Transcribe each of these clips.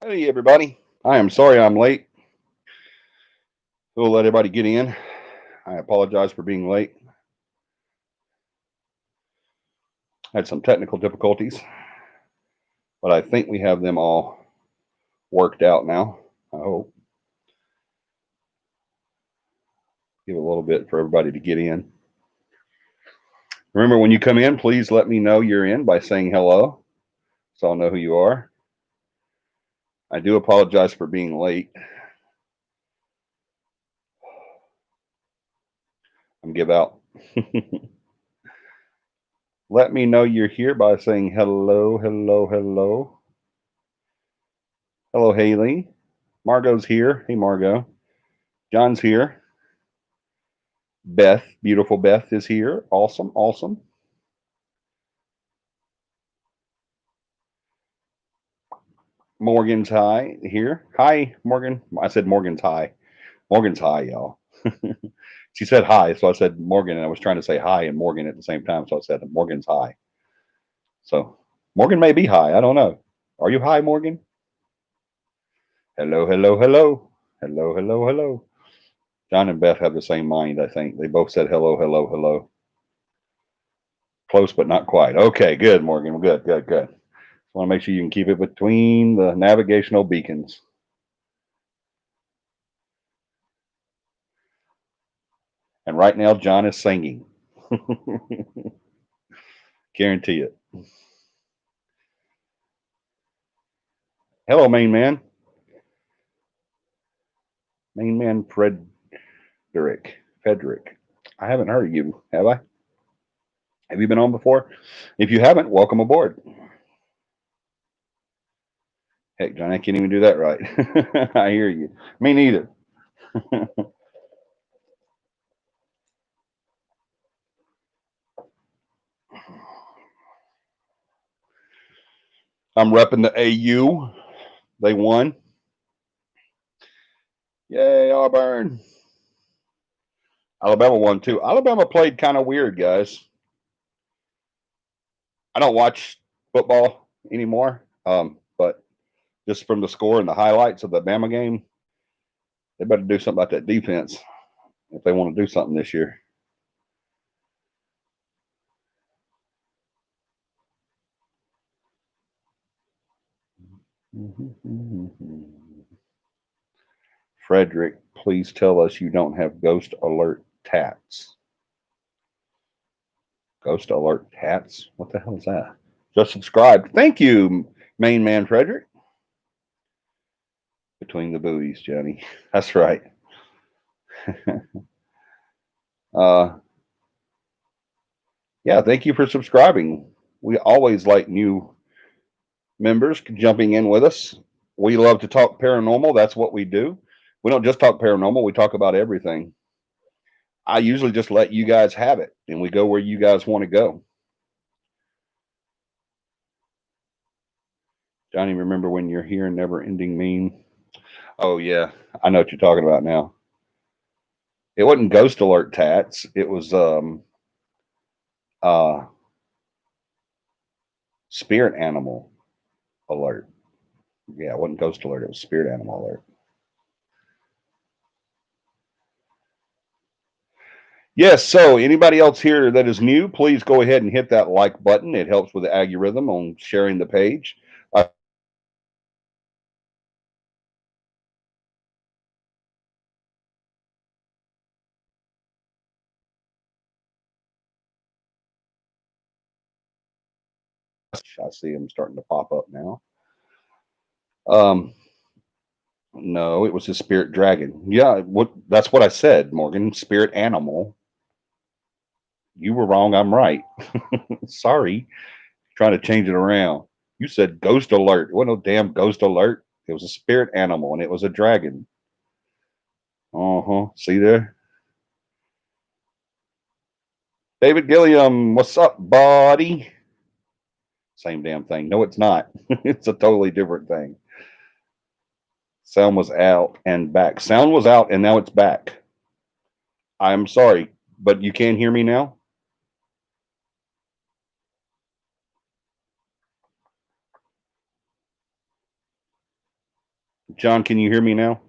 Hey, everybody. I am sorry I'm late. We'll let everybody get in. I apologize for being late. Had some technical difficulties, but I think we have them all worked out now. I hope. Give a little bit for everybody to get in. Remember, when you come in, please let me know you're in by saying hello so I'll know who you are. I do apologize for being late. I'm give out. Let me know you're here by saying hello, hello, hello. Hello, Haley. Margot's here. Hey, Margot. John's here. Beth, beautiful Beth, is here. Awesome, awesome. Morgan's high here. Hi, Morgan. I said Morgan's high. Morgan's high, y'all. She said hi, so I said Morgan, and I was trying to say hi and Morgan at the same time, so I said Morgan's high. So Morgan may be high. I don't know. Are you high, Morgan? Hello, hello, hello. Hello, hello, hello. John and Beth have the same mind, I think. They both said hello, hello, hello. Close, but not quite. Okay, good, Morgan. Good, good, good. Want to make sure you can keep it between the navigational beacons. And right now, John is singing. Guarantee it. Hello, main man. Main man Frederick. Frederick. I haven't heard of you, have I? Have you been on before? If you haven't, welcome aboard. Heck, John, I can't even do that right. I hear you. Me neither. I'm repping the AU. They won. Yay, Auburn. Alabama won too. Alabama played kind of weird, guys. I don't watch football anymore, but just from the score and the highlights of the Bama game, they better do something about that defense if they want to do something this year. Frederick, please tell us you don't have ghost alert tats. Ghost alert tats? What the hell is that? Just subscribe. Thank you, main man Frederick. Between the buoys, Johnny. That's right. uh, yeah, thank you for subscribing. We always like new members jumping in with us. We love to talk paranormal. That's what we do. We don't just talk paranormal, we talk about everything. I usually just let you guys have it and we go where you guys want to go. Johnny, remember when you're here, never ending meme? Oh, yeah. I know what you're talking about now. It wasn't ghost alert tats. It was uh, spirit animal alert. Yeah, it wasn't ghost alert. It was spirit animal alert. Yes. So, anybody else here that is new, please go ahead and hit that like button. It helps with the algorithm on sharing the page. I see them starting to pop up now. Um, no, it was a spirit dragon. Yeah, that's what I said, Morgan. Spirit animal. You were wrong. I'm right. Sorry. Trying to change it around. You said ghost alert. It wasn't no damn ghost alert. It was a spirit animal and it was a dragon. Uh huh. See there? David Gilliam, what's up, buddy? Same damn thing. No, it's not. It's a totally different thing. Sound was out and back. Sound was out and now it's back. I'm sorry, but you can hear me now? John, can you hear me now?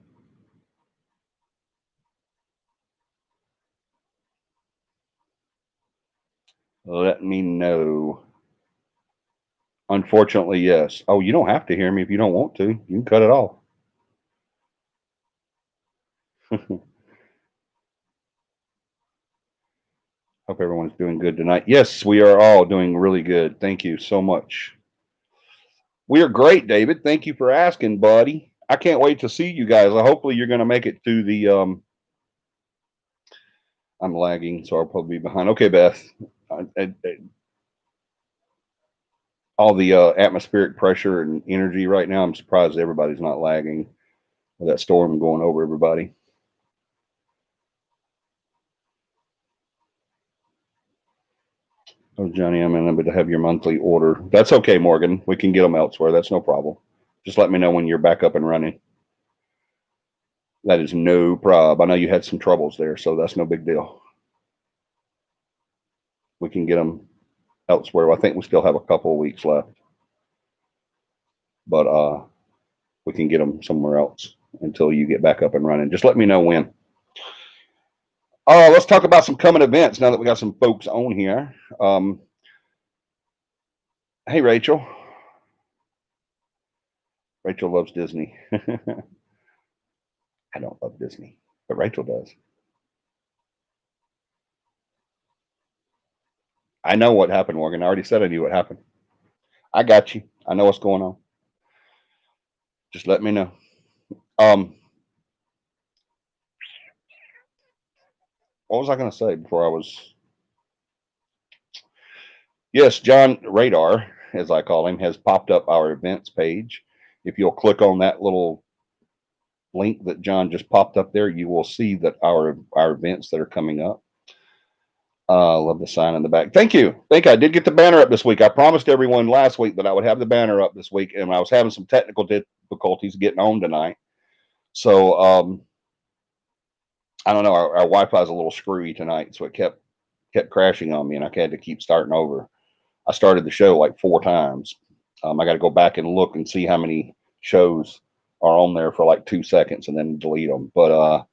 Let me know. Unfortunately, yes. Oh, you don't have to hear me if you don't want to. You can cut it off. Hope everyone's doing good tonight. Yes, we are all doing really good. Thank you so much. We are great, David. Thank you for asking, buddy. I can't wait to see you guys. Hopefully, you're going to make it to the. I'm lagging, so I'll probably be behind. Okay, Beth. All the atmospheric pressure and energy right now. I'm surprised everybody's not lagging with that storm going over everybody. Oh, Johnny, I'm unable to have your monthly order. That's okay, Morgan. We can get them elsewhere. That's no problem. Just let me know when you're back up and running. That is no prob. I know you had some troubles there, so that's no big deal. We can get them elsewhere. I think we still have a couple of weeks left, but we can get them somewhere else until you get back up and running. Just let me know when. Let's talk about some coming events now that we got some folks on here. Hey, Rachel. Rachel loves Disney. I don't love Disney, but Rachel does. I know what happened, Morgan. I already said I knew what happened. I got you. I know what's going on. Just let me know. What was I going to say before I was? Yes, John Radar, as I call him, has popped up our events page. If you'll click on that little link that John just popped up there, you will see that our events that are coming up. Love the sign in the back. Thank you. I did get the banner up this week. I promised everyone last week that I would have the banner up this week, and I was having some technical difficulties getting on tonight. So I don't know. Our Wi-Fi is a little screwy tonight, so it kept crashing on me, and I had to keep starting over. I started the show like 4 times. I got to go back and look and see how many shows are on there for like 2 seconds and then delete them. But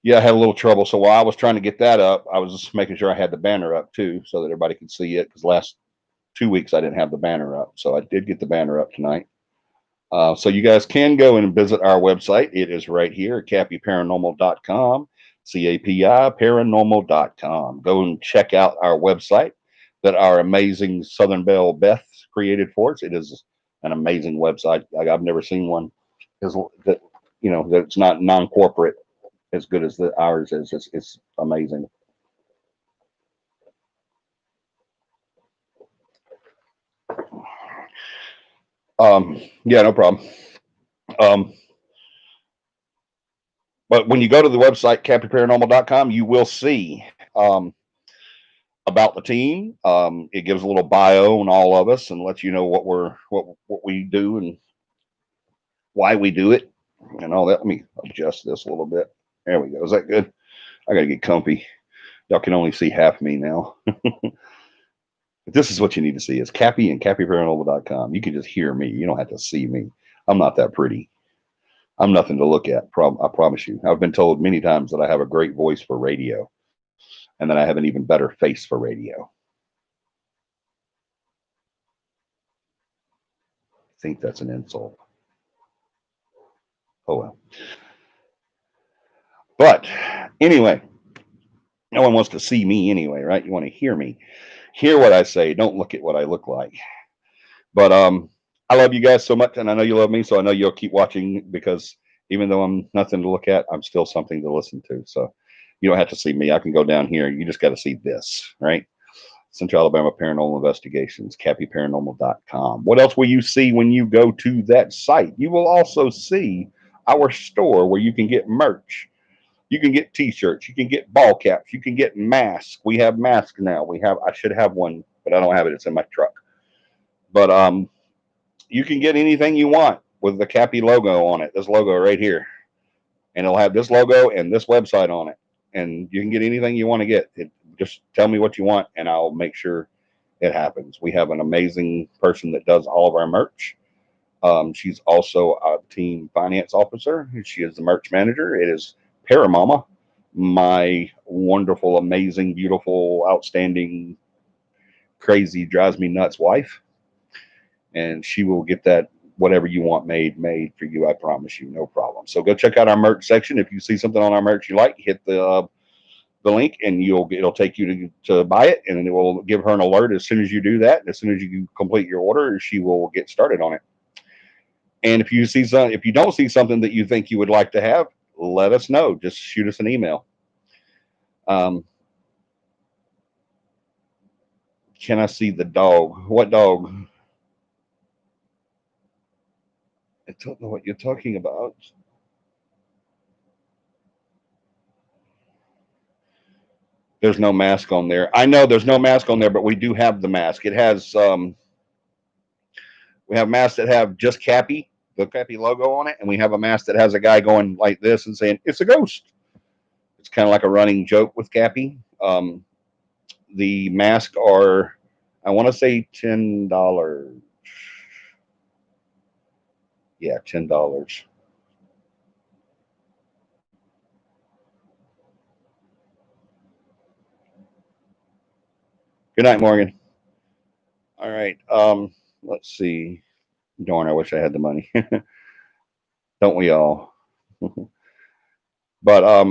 yeah, I had a little trouble. So while I was trying to get that up, I was just making sure I had the banner up too, so that everybody could see it. Because last 2 weeks I didn't have the banner up, so I did get the banner up tonight. So you guys can go and visit our website. It is right here, CAPIParanormal.com, CAPI paranormal.com. Go and check out our website that our amazing Southern Belle Beth created for us. It is an amazing website. I've never seen one that that's not non-corporate as good as ours is. It's amazing. Yeah, no problem. Um, but when you go to the website capiparanormal.com, you will see um, about the team. It gives a little bio on all of us and lets you know what we do and why we do it and all that. Let me adjust this a little bit. There we go. Is that good? I got to get comfy. Y'all can only see half me now. But this is what you need to see. It's Cappy and CappyParanormal.com. You can just hear me. You don't have to see me. I'm not that pretty. I'm nothing to look at. I promise you. I've been told many times that I have a great voice for radio and that I have an even better face for radio. I think that's an insult. Oh well. But anyway, no one wants to see me anyway, right? You want to hear me. Hear what I say. Don't look at what I look like. But I love you guys so much, and I know you love me, so I know you'll keep watching because even though I'm nothing to look at, I'm still something to listen to. So you don't have to see me. I can go down here. You just got to see this, right? Central Alabama Paranormal Investigations, CAPIParanormal.com. What else will you see when you go to that site? You will also see our store where you can get merch. You can get t-shirts. You can get ball caps. You can get masks. We have masks now. I should have one, but I don't have it. It's in my truck. But you can get anything you want with the CAPI logo on it. This logo right here. And it'll have this logo and this website on it. And you can get anything you want to get. Just tell me what you want, and I'll make sure it happens. We have an amazing person that does all of our merch. She's also a team finance officer. She is the merch manager. It is Paramama, my wonderful, amazing, beautiful, outstanding, crazy, drives me nuts wife. And she will get that whatever you want made for you. I promise you, no problem. So go check out our merch section. If you see something on our merch you like, hit the link and it'll take you to buy it, and it will give her an alert as soon as you do that. As soon as you complete your order, she will get started on it. And if you don't see something that you think you would like to have, let us know. Just shoot us an email. Um, can I see the dog? What dog? I don't know what you're talking about. There's no mask on there. I know there's no mask on there, but we do have the mask. It has we have masks that have just CAPI, the CAPI logo on it, and we have a mask that has a guy going like this and saying it's a ghost. It's kind of like a running joke with CAPI. The masks are, I want to say $10. Yeah, $10. Good night, Morgan. All right. Let's see. Darn, I wish I had the money. Don't we all? But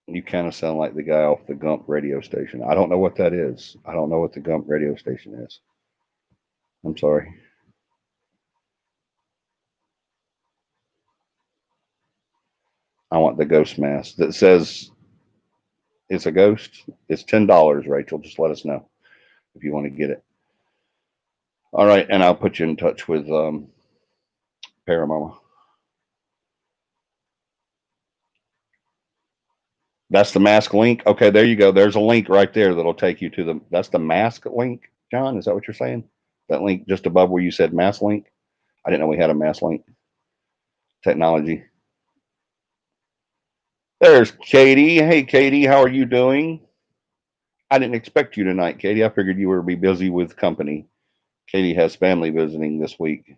you kind of sound like the guy off the Gump radio station. I don't know what that is. I don't know what the Gump radio station is. I'm sorry. I want the ghost mask that says it's a ghost. It's $10, Rachel. Just let us know if you want to get it. All right, and I'll put you in touch with Paramama. That's the mask link. Okay, there you go. There's a link right there that'll take you to the. That's the mask link, John. Is that what you're saying? That link just above where you said mask link. I didn't know we had a mask link technology. There's Katie. Hey, Katie, how are you doing? I didn't expect you tonight, Katie. I figured you would be busy with company. Katie has family visiting this week,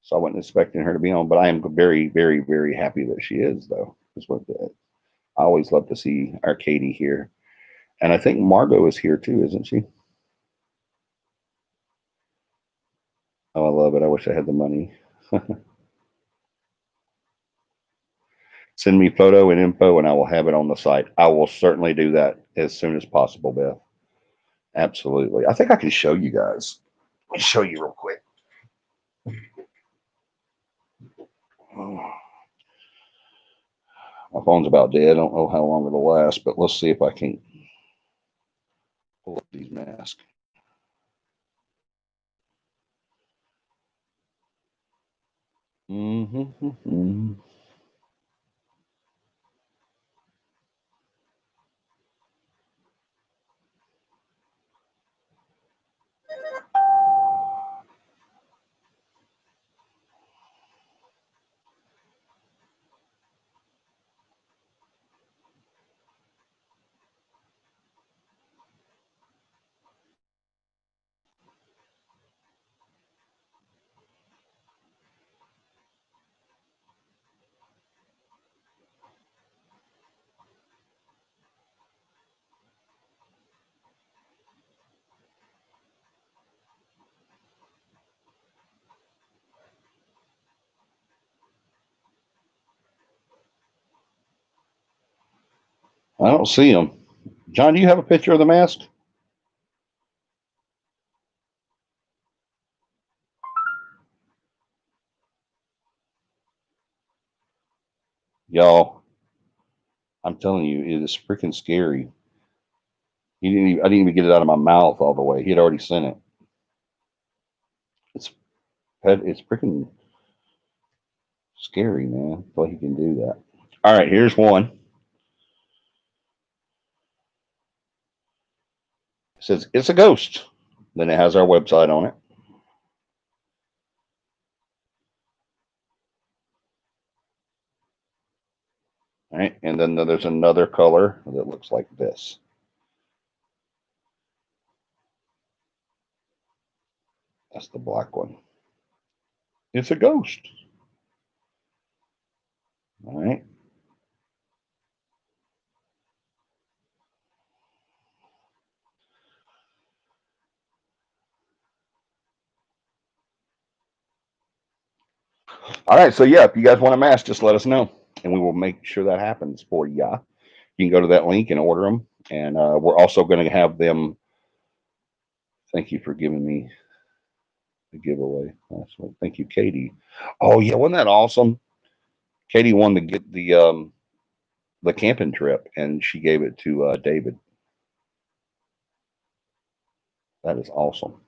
so I wasn't expecting her to be on. But I am very, very, very happy that she is, though. Is what I always love to see our Katie here, and I think Margot is here too, isn't she? Oh, I love it. I wish I had the money. Send me photo and info, and I will have it on the site. I will certainly do that as soon as possible, Beth. Absolutely. I think I can show you guys. Let me show you real quick. Oh, my phone's about dead. I don't know how long it'll last, but let's see if I can pull up these masks. Mm-hmm. I don't see them. John, do you have a picture of the mask? Y'all, I'm telling you, it is freaking scary. I didn't even get it out of my mouth all the way. He had already sent it. It's it's freaking scary, man. I feel like he can do that. All right, here's one. It says it's a ghost. Then it has our website on it. All right, and then there's another color that looks like this. That's the black one. It's a ghost. All right. All right. So yeah, if you guys want a mask, just let us know, and we will make sure that happens for you. You can go to that link and order them, and we're also going to have them. Thank you for giving me the giveaway last week. Thank you, Katie. Oh yeah, wasn't that awesome? Katie wanted to get the camping trip, and she gave it to David. That is awesome.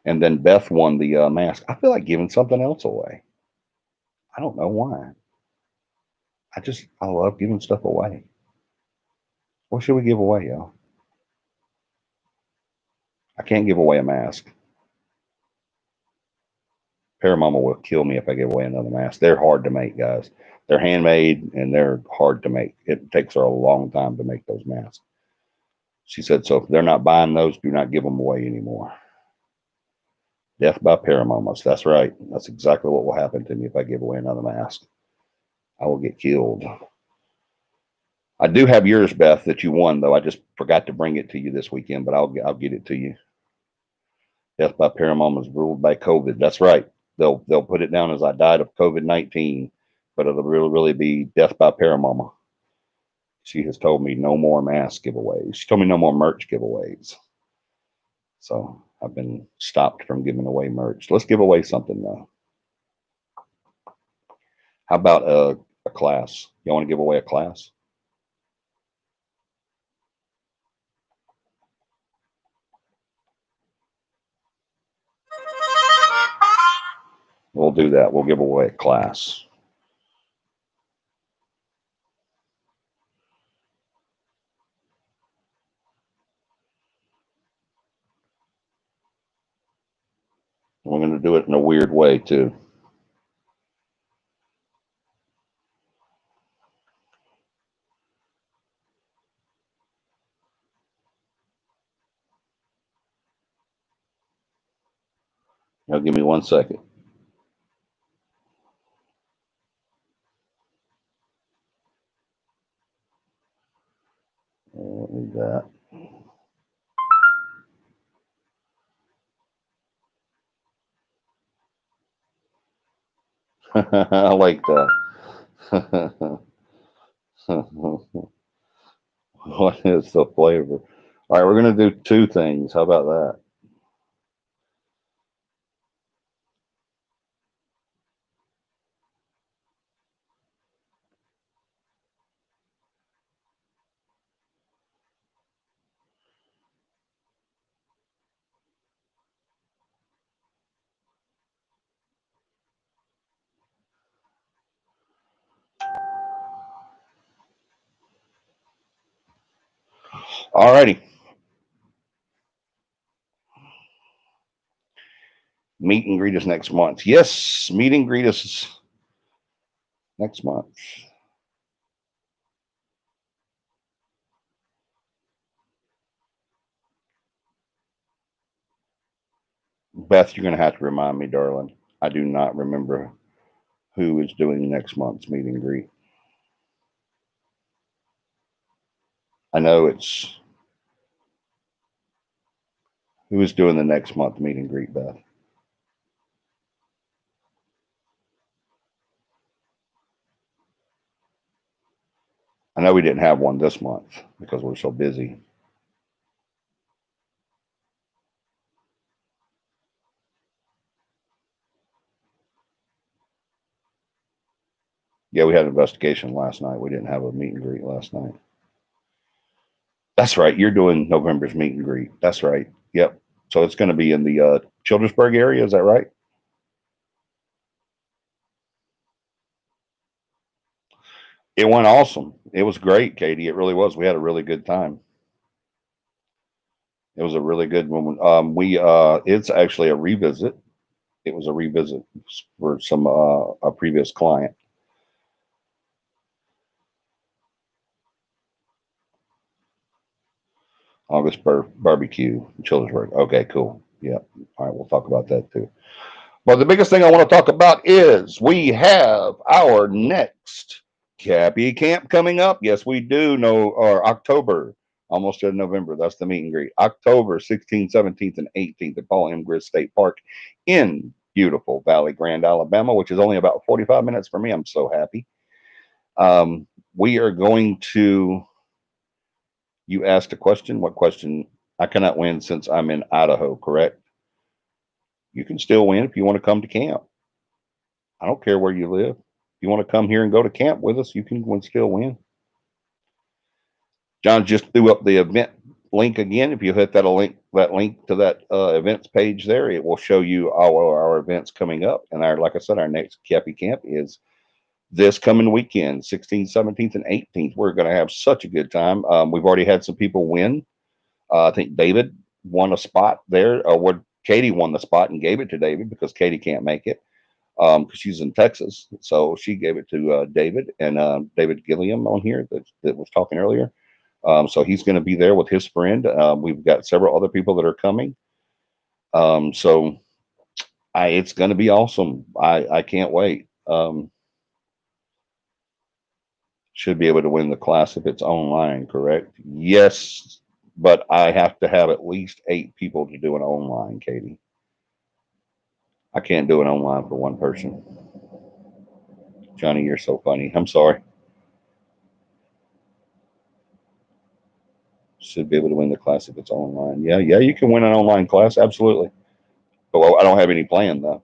And then Beth won the mask. I feel like giving something else away. I don't know why. I love giving stuff away. What should we give away, y'all? I can't give away a mask. Paramama will kill me if I give away another mask. They're hard to make, guys. They're handmade and they're hard to make. It takes her a long time to make those masks. She said, so if they're not buying those, do not give them away anymore. Death by paramamas. That's right. That's exactly what will happen to me if I give away another mask. I will get killed. I do have yours, Beth, that you won, though. I just forgot to bring it to you this weekend, but I'll get it to you. Death by paramamas ruled by COVID. That's right. They'll put it down as I died of COVID-19, but it'll really be death by paramama. She has told me no more mask giveaways. She told me no more merch giveaways. So I've been stopped from giving away merch. Let's give away something though. How about a class? You want to give away a class? We'll do that. We'll give away a class. We're going to do it in a weird way too. Now give me 1 second. Need that. I like that. What is the flavor? All right, we're going to do two things. How about that? All righty. Meet and greet us next month. Yes, meet and greet us next month. Beth, you're going to have to remind me, darling. I do not remember who is doing next month's meet and greet. I know it's who is doing the next month meet and greet, Beth. I know we didn't have one this month because we're so busy. Yeah, we had an investigation last night. We didn't have a meet and greet last night. That's right. You're doing November's meet and greet. That's right. Yep. So it's going to be in the Childersburg area. Is that right? It went awesome. It was great, Katie. It really was. We had a really good time. It was a really good one. We it's actually a revisit. It was a revisit for some a previous client. August barbecue, Childersburg. Okay, cool. Yeah. All right, we'll talk about that too. But the biggest thing I want to talk about is we have our next CAPI camp coming up. Yes, we do know, or October, almost in November. That's the meet and greet. October 16th, 17th, and 18th at Paul M. Gris State Park in beautiful Valley Grande, Alabama, which is only about 45 minutes for me. I'm so happy. We are going to, you asked a question. What question? I cannot win since I'm in Idaho, correct? You can still win if you want to come to camp. I don't care where you live. If you want to come here and go to camp with us, you can still win. John just threw up the event link again. If you hit that link to that events page there, it will show you all our events coming up. And like I said, our next CAPI camp is this coming weekend, 16th, 17th, and 18th. We're going to have such a good time. We've already had some people win. I think David won a spot there. Katie won the spot and gave it to David because Katie can't make it because she's in Texas. So she gave it to David and David Gilliam on here that was talking earlier. So he's going to be there with his friend. We've got several other people that are coming. So it's going to be awesome. I can't wait. Should be able to win the class if it's online, correct? Yes, but I have to have at least 8 people to do an online, Katie. I can't do it online for one person. Johnny, you're so funny. I'm sorry. Should be able to win the class if it's online. Yeah, you can win an online class, absolutely. But well, I don't have any plan though.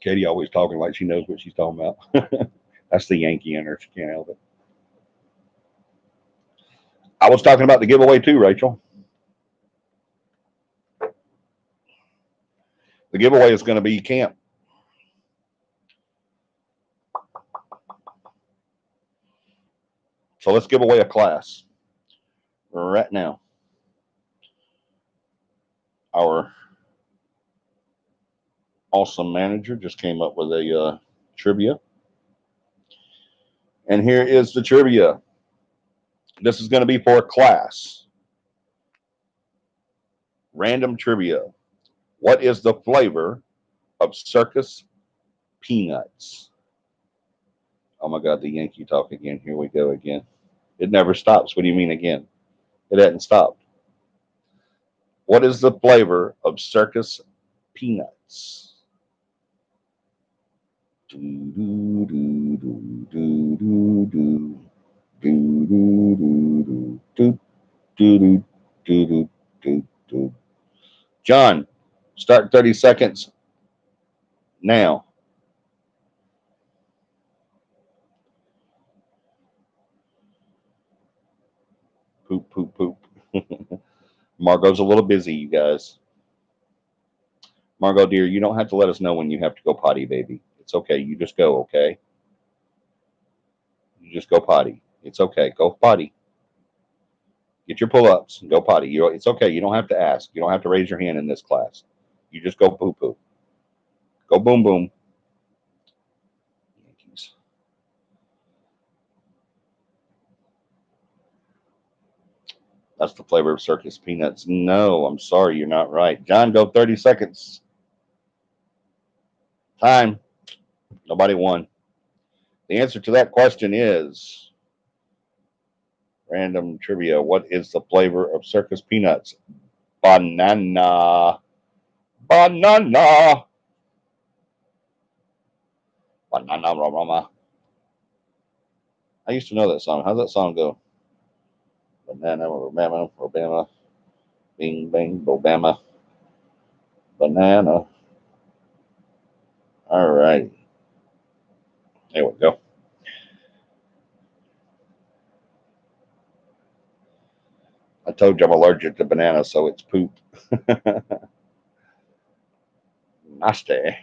Katie always talking like she knows what she's talking about. That's the Yankee in her. She can't help it. I was talking about the giveaway too, Rachel. The giveaway is going to be camp. So let's give away a class right now. Our awesome manager just came up with a trivia. And here is the trivia. This is going to be for a class. Random trivia. What is the flavor of circus peanuts? Oh my God, the Yankee talk again. Here we go again. It never stops. What do you mean again? It hadn't stopped. What is the flavor of circus peanuts? Do, do, do, do, do, do, do. Do, do, do, do, do, do, do, do, do, do. John, start 30 seconds now. Poop, poop, poop. Margot's a little busy, you guys. Margot, dear, you don't have to let us know when you have to go potty, baby. It's okay. You just go, okay? You just go potty. It's okay. Go potty. Get your pull ups and go potty. It's okay. You don't have to ask. You don't have to raise your hand in this class. You just go poo poo. Go boom boom. Yankees. That's the flavor of circus peanuts. No, I'm sorry. You're not right. John, go 30 seconds. Time. Nobody won. The answer to that question is random trivia. What is the flavor of circus peanuts? Banana. Banana. Banana mama. I used to know that song. How's that song go? Banana, Alabama, Alabama, Bing, Bang, Bobama, Banana. All right. There we go. I told you I'm allergic to bananas, so it's poop. Nasty.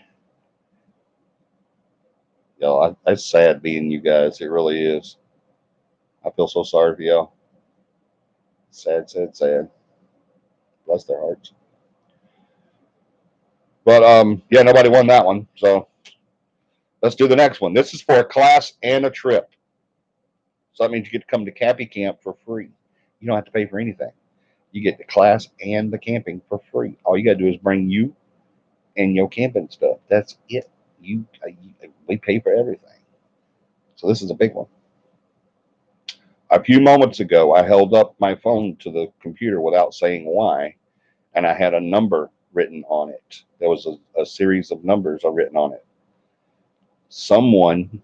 Y'all, it's sad being you guys. It really is. I feel so sorry for y'all. Sad, sad, sad. Bless their hearts. But yeah, nobody won that one. So let's do the next one. This is for a class and a trip. So that means you get to come to CAPI camp for free. You don't have to pay for anything. You get the class and the camping for free. All you got to do is bring you and your camping stuff. That's it. We pay for everything. So this is a big one. A few moments ago, I held up my phone to the computer without saying why, and I had a number written on it. There was a series of numbers written on it. Someone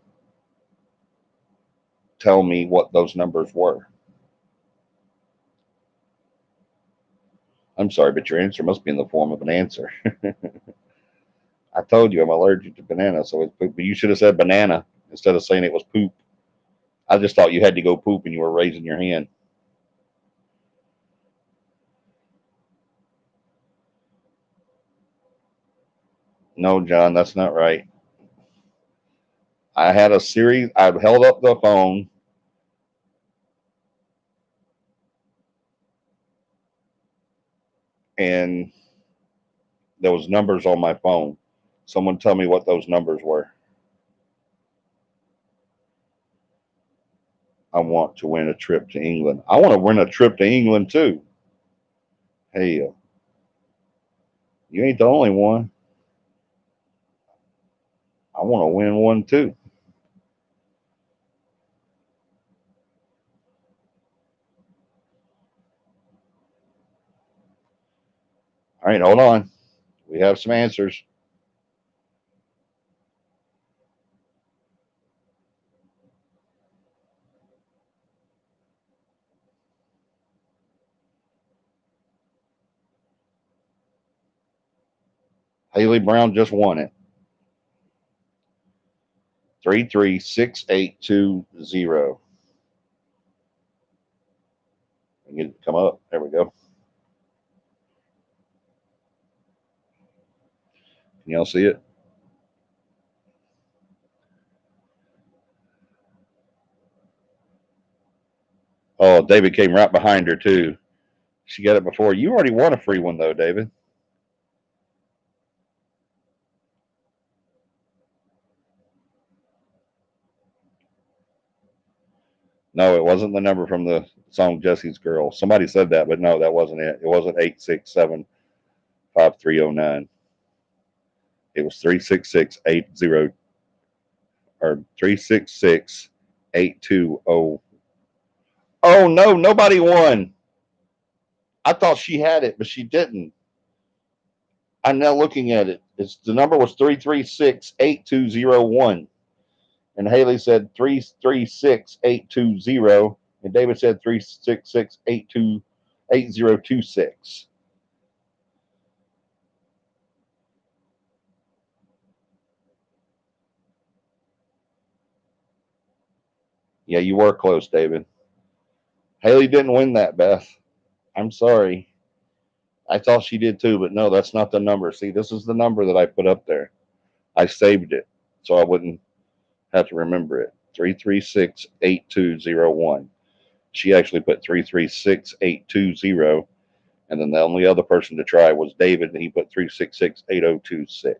tell me what those numbers were. I'm sorry, but your answer must be in the form of an answer. I told you I'm allergic to banana, so it's poop. But you should have said banana instead of saying it was poop. I just thought you had to go poop and you were raising your hand. No, John, that's not right. I had a series. I held up the phone and there was numbers on my phone. Someone tell me what those numbers were. I want to win a trip to England. I want to win a trip to England too. Hey, you ain't the only one. I want to win one too. All right, hold on. We have some answers. Haley Brown just won it. 336820. Get it to come up. There we go. Can y'all see it? Oh, David came right behind her too. She got it before. You already won a free one though, David. No, it wasn't the number from the song Jesse's Girl. Somebody said that, but no, that wasn't it. It wasn't 8675309. It was 36680 or 366 820. Oh no, nobody won. I thought she had it, but she didn't. I'm now looking at it. It's the number was 3368201. And Haley said 3368220. And David said 366828026. Yeah, you were close, David. Haley didn't win that, Beth. I'm sorry. I thought she did too, but no, that's not the number. See, this is the number that I put up there. I saved it so I wouldn't have to remember it. 3368201. She actually put 336820, and then the only other person to try was David, and he put 3668026.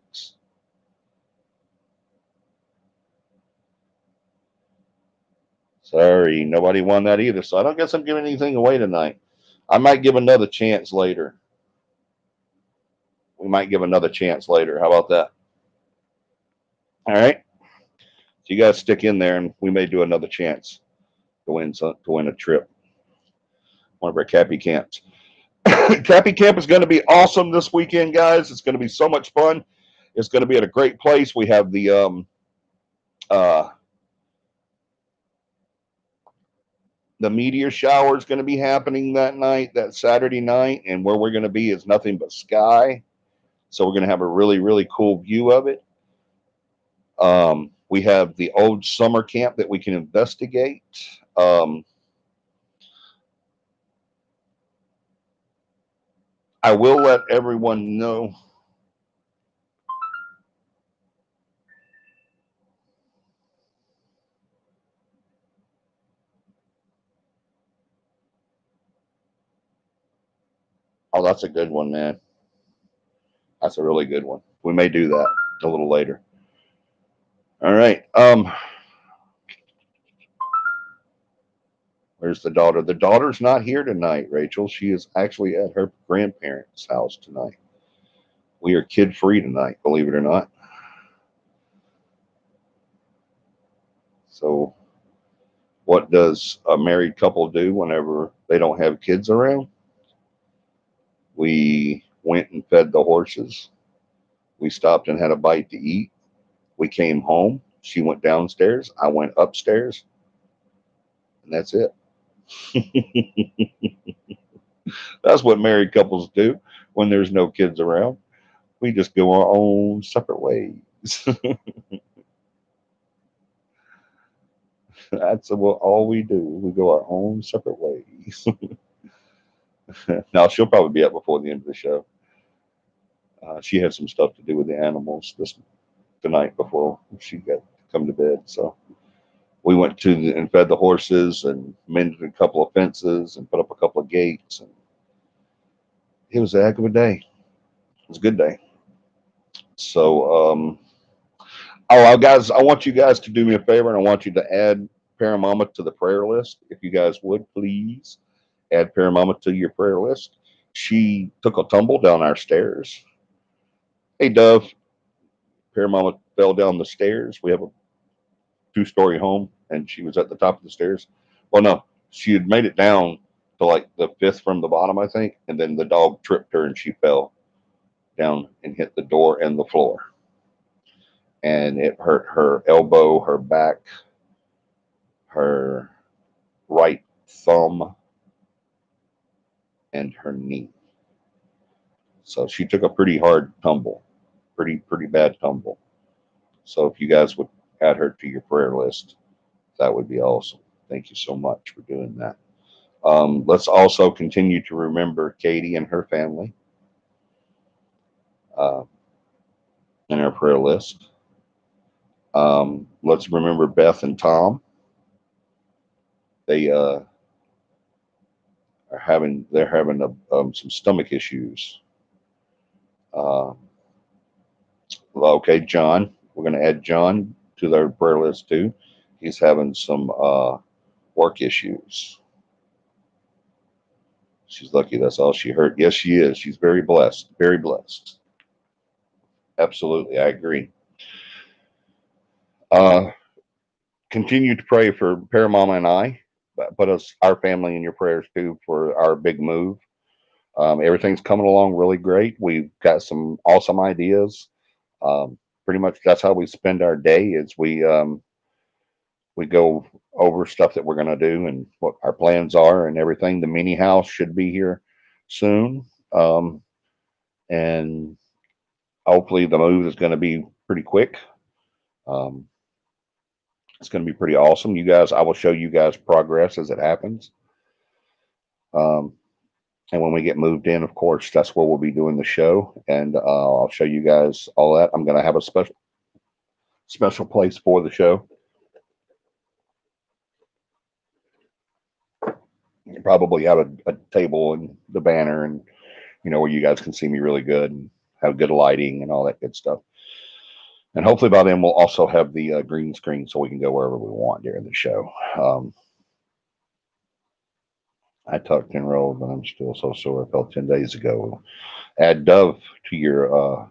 Sorry, nobody won that either. So I don't guess I'm giving anything away tonight. I might give another chance later. We might give another chance later. How about that? All right. So you guys stick in there, and we may do another chance to win a trip. One of our Cappy camps. Cappy camp is going to be awesome this weekend, guys. It's going to be so much fun. It's going to be at a great place. We have uh, the meteor shower is going to be happening that night, that Saturday night, and where we're going to be is nothing but sky. So we're going to have a really, really cool view of it. We have the old summer camp that we can investigate. I will let everyone know. Oh, that's a good one, man. That's a really good one. We may do that a little later. All right. Where's the daughter? The daughter's not here tonight, Rachel. She is actually at her grandparents' house tonight. We are kid free tonight, believe it or not. So, what does a married couple do whenever they don't have kids around? We went and fed the horses. We stopped and had a bite to eat. We came home. She went downstairs. I went upstairs. And that's it. That's what married couples do when there's no kids around. We just go our own separate ways. That's what all we do. We go our own separate ways. Now she'll probably be up before the end of the show. She had some stuff to do with the animals this the night before she got to come to bed. So we went and fed the horses and mended a couple of fences and put up a couple of gates. And it was a heck of a day. It was a good day. So, guys, I want you guys to do me a favor, and I want you to add Paramama to the prayer list. If you guys would, please add Paramama to your prayer list. She took a tumble down our stairs. Hey, Dove, Paramama fell down the stairs. We have a two-story home, and she was at the top of the stairs. Well, no, she had made it down to like the fifth from the bottom, I think, and then the dog tripped her, and she fell down and hit the door and the floor. And it hurt her elbow, her back, her right thumb, and her knee. So she took a pretty hard tumble, pretty bad tumble. So if you guys would add her to your prayer list, that would be awesome. Thank you so much for doing that. Let's also continue to remember Katie and her family uh, in our prayer list. Let's remember Beth and Tom. They they're having some stomach issues. Uh, okay, John. We're going to add John to their prayer list too. He's having some work issues. She's lucky that's all she heard. Yes, she is. She's very blessed. Very blessed. Absolutely, I agree. Uh, Continue to pray for Paramama and I. Put our family in your prayers too for our big move. Everything's coming along really great. We've got some awesome ideas. Pretty much that's how we spend our day. Is we go over stuff that we're going to do and what our plans are and everything. The mini house should be here soon, and hopefully the move is going to be pretty quick. Um, it's going to be pretty awesome. You guys, I will show you guys progress as it happens. Um, and when we get moved in, of course, that's where we'll be doing the show, and I'll show you guys all that. I'm going to have a special place for the show. Probably have a table and the banner, and where you guys can see me really good and have good lighting and all that good stuff. And hopefully by then we'll also have the green screen so we can go wherever we want during the show. I tucked and rolled, but I'm still so sore. I felt 10 days ago. Add Dove to your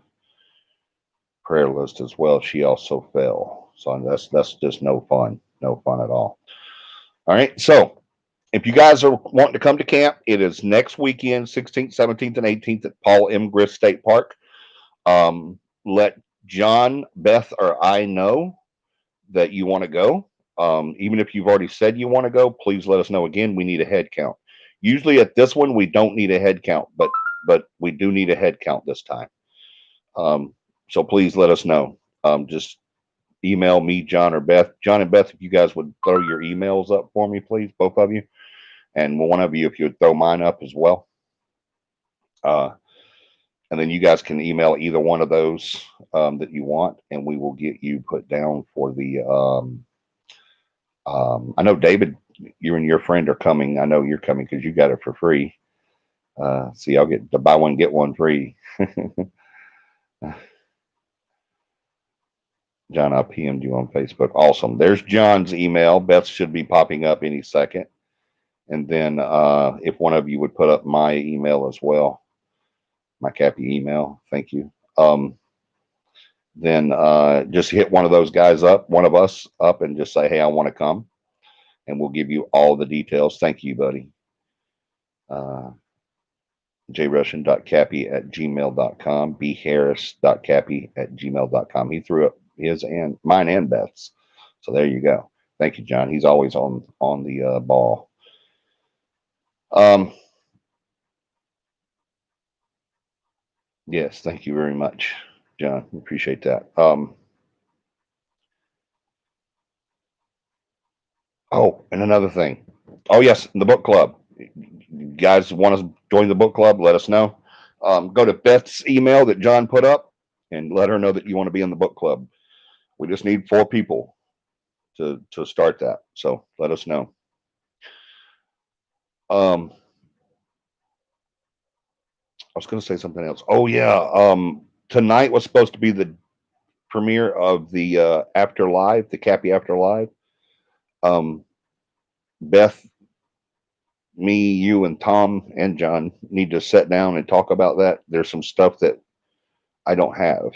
prayer list as well. She also fell. So that's just no fun. No fun at all. All right. So if you guys are wanting to come to camp, it is next weekend, 16th, 17th, and 18th at Paul M. Grist State Park. Let John, Beth, or I know that you want to go. Even if you've already said you want to go, please let us know. Again, we need a head count. Usually at this one, we don't need a head count, but we do need a head count this time. So please let us know. Just email me, John, or Beth. John and Beth, if you guys would throw your emails up for me, please, both of you. And one of you, if you would throw mine up as well. And then you guys can email either one of those that you want, and we will get you put down for the. I know David, you and your friend are coming. I know you're coming because you got it for free. See, I'll get to buy one, get one free. John, I PM'd you on Facebook. Awesome. There's John's email. Beth should be popping up any second. And then if one of you would put up my email as well, my CAPI email, thank you. Then just hit one of those guys up, one of us up, and just say, hey, I want to come. And we'll give you all the details. Thank you, buddy. jrussian.cappy@gmail.com, bharris.cappy@gmail.com. He threw up his and mine and Beth's. So there you go. Thank you, John. He's always on the ball. Yes, thank you very much, John. Appreciate that. Oh, and another thing. Oh, yes, the book club. You guys want to join the book club? Let us know. Go to Beth's email that John put up and let her know that you want to be in the book club. We just need 4 people to start that. So let us know. I was going to say something else. Oh yeah. Tonight was supposed to be the premiere of the After Live, the CAPI After Live. Beth, me, you, and Tom and John need to sit down and talk about that. There's some stuff that I don't have.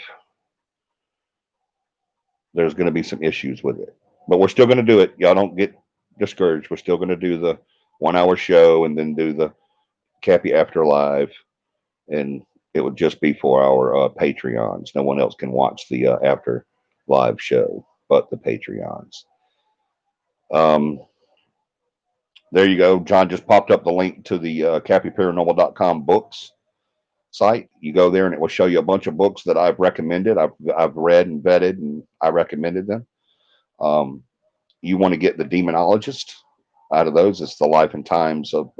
There's going to be some issues with it, but we're still going to do it. Y'all don't get discouraged. We're still going to do the 1 hour show and then do the CAPI After Live, and it would just be for our Patreons. No one else can watch the After Live show but the Patreons. There you go. John just popped up the link to the CAPIParanormal.com books site. You go there and it will show you a bunch of books that I've recommended. I've read and vetted, and I recommended them. You want to get the Demonologist out of those. It's the life and times of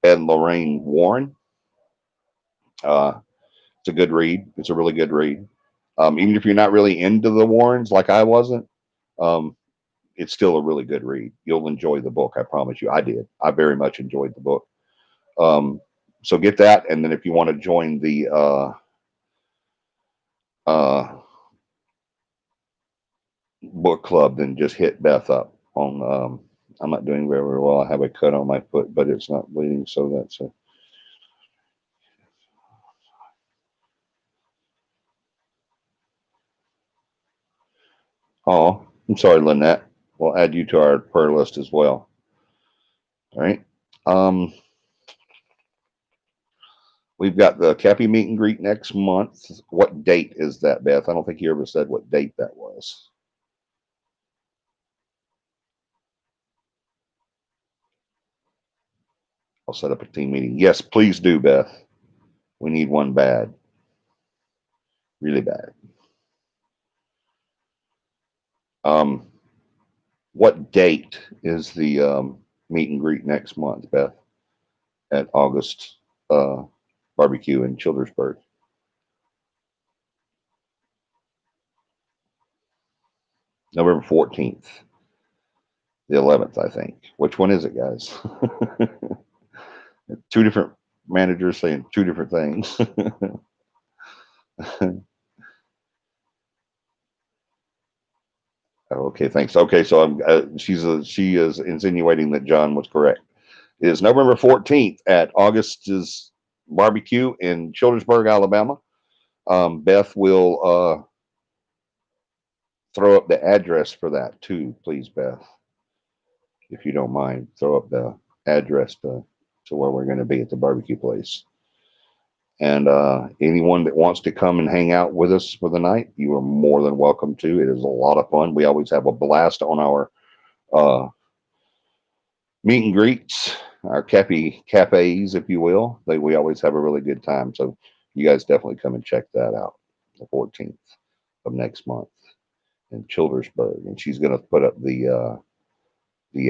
Ed and Lorraine Warren. It's a good read. It's a really good read. Even if you're not really into the Warrens like I wasn't, um, it's still a really good read. You'll enjoy the book. I promise you. I did. I very much enjoyed the book. So get that, and then if you want to join the uh, book club, then just hit Beth up on. I'm not doing very well. I have a cut on my foot, but it's not bleeding, so that's a. Oh, I'm sorry, Lynette. We'll add you to our prayer list as well. All right. Um, we've got the CAPI meet and greet next month. What date is that, Beth? I don't think you ever said what date that was. I'll set up a team meeting. Yes, please do, Beth. We need one bad, really bad. Um, what date is the meet and greet next month, Beth? At August uh, barbecue in Childersburg. November 14th, the 11th, I think. Which one is it, guys? 2 different managers saying 2 different things. Okay, thanks. Okay, so she is insinuating that John was correct. It is November 14th at August's barbecue in Childersburg, Alabama. Beth will throw up the address for that too, please, Beth, if you don't mind. Throw up the address to where we're going to be at the barbecue place. And anyone that wants to come and hang out with us for the night, you are more than welcome to. It is a lot of fun. We always have a blast on our uh, meet and greets, our cafes, if you will. We always have a really good time. So you guys definitely come and check that out. The 14th of next month in Childersburg, and she's going to put up the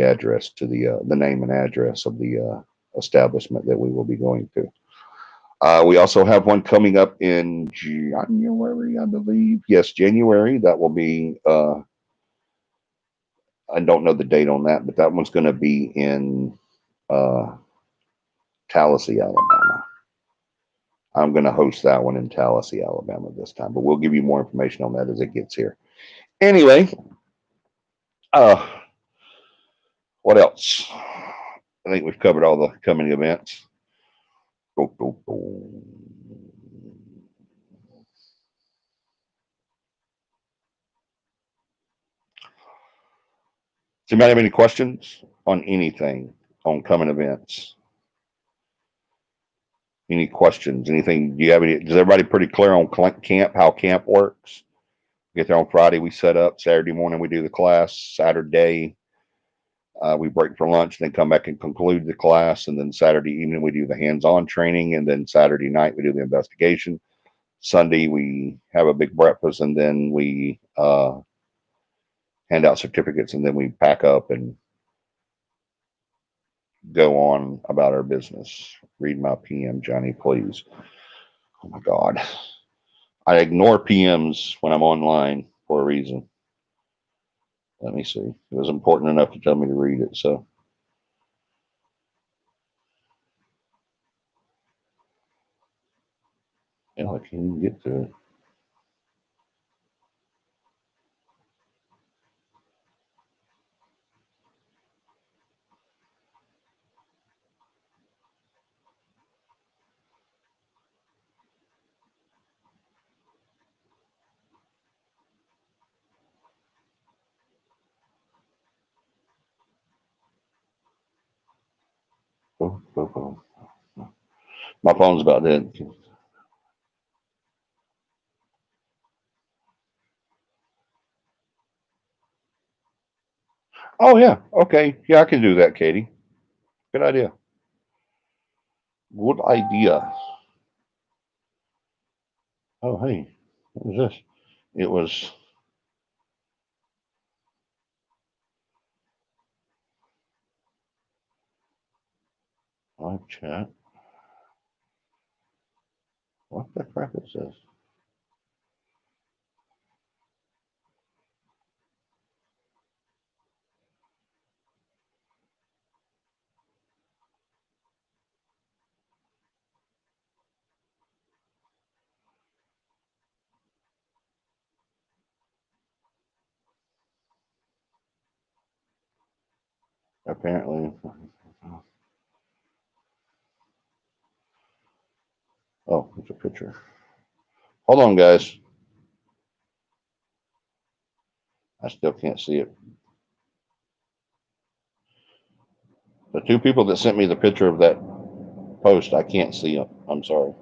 address to the name and address of the establishment that we will be going to. We also have one coming up in January, I believe. Yes, January. That will be. I don't know the date on that, but that one's going to be in uh, Tallahassee, Alabama. I'm going to host that one in Tallahassee, Alabama this time, but we'll give you more information on that as it gets here. Anyway, uh, what else? I think we've covered all the coming events. Go, go, go. Does anybody have any questions on anything on coming events? Any questions? Anything? Do you have any? Is everybody pretty clear on camp? How camp works? Get there on Friday. We set up. Saturday morning we do the class. Saturday we break for lunch, then come back and conclude the class. And then Saturday evening we do the hands-on training, and then Saturday night we do the investigation. Sunday we have a big breakfast, and then we hand out certificates, and then we pack up and go on about our business. Read my PM, Johnny, please. Oh my God. I ignore PMs when I'm online for a reason. Let me see. It was important enough to tell me to read it. So, yeah, I can't even get to it. Oh, oh, oh. My phone's about dead. Oh, yeah. Okay. Yeah, I can do that, Katie. Good idea. Good idea. Oh, hey. What was this? It was live chat. What the crap is this? Apparently. Oh, it's a picture. Hold on, guys. I still can't see it. The two people that sent me the picture of that post, I can't see them. I'm sorry.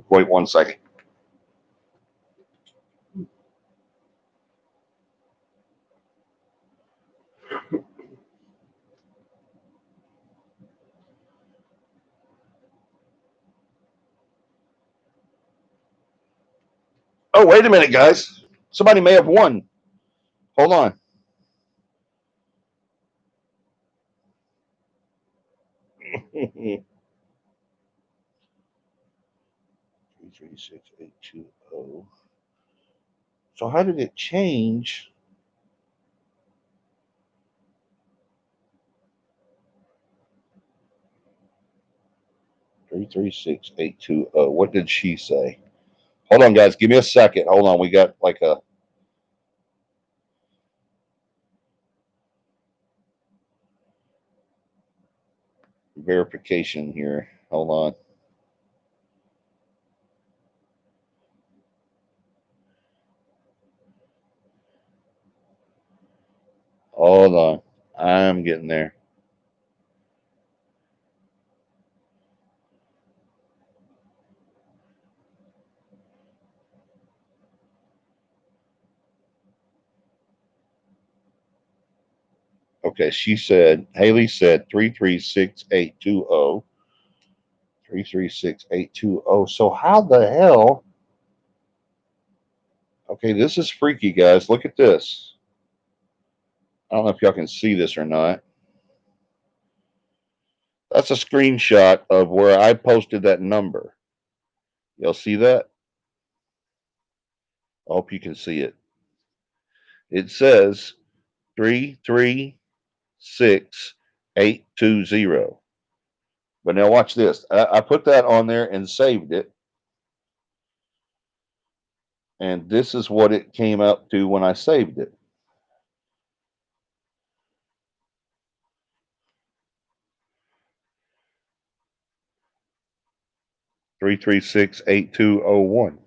Wait 1 second. Oh, wait a minute, guys. Somebody may have won. Hold on. 336820. So how did it change? 336820. What did she say? Hold on, guys. Give me a second. Hold on. We got like a verification here. Hold on. Hold on. I'm getting there. Okay, Haley said 336820. 336820. So how the hell? Okay, this is freaky, guys. Look at this. I don't know if y'all can see this or not. That's a screenshot of where I posted that number. Y'all see that? I hope you can see it. It says 336820. But now watch this. I put that on there and saved it. And this is what it came up to when I saved it. Three three six 8201.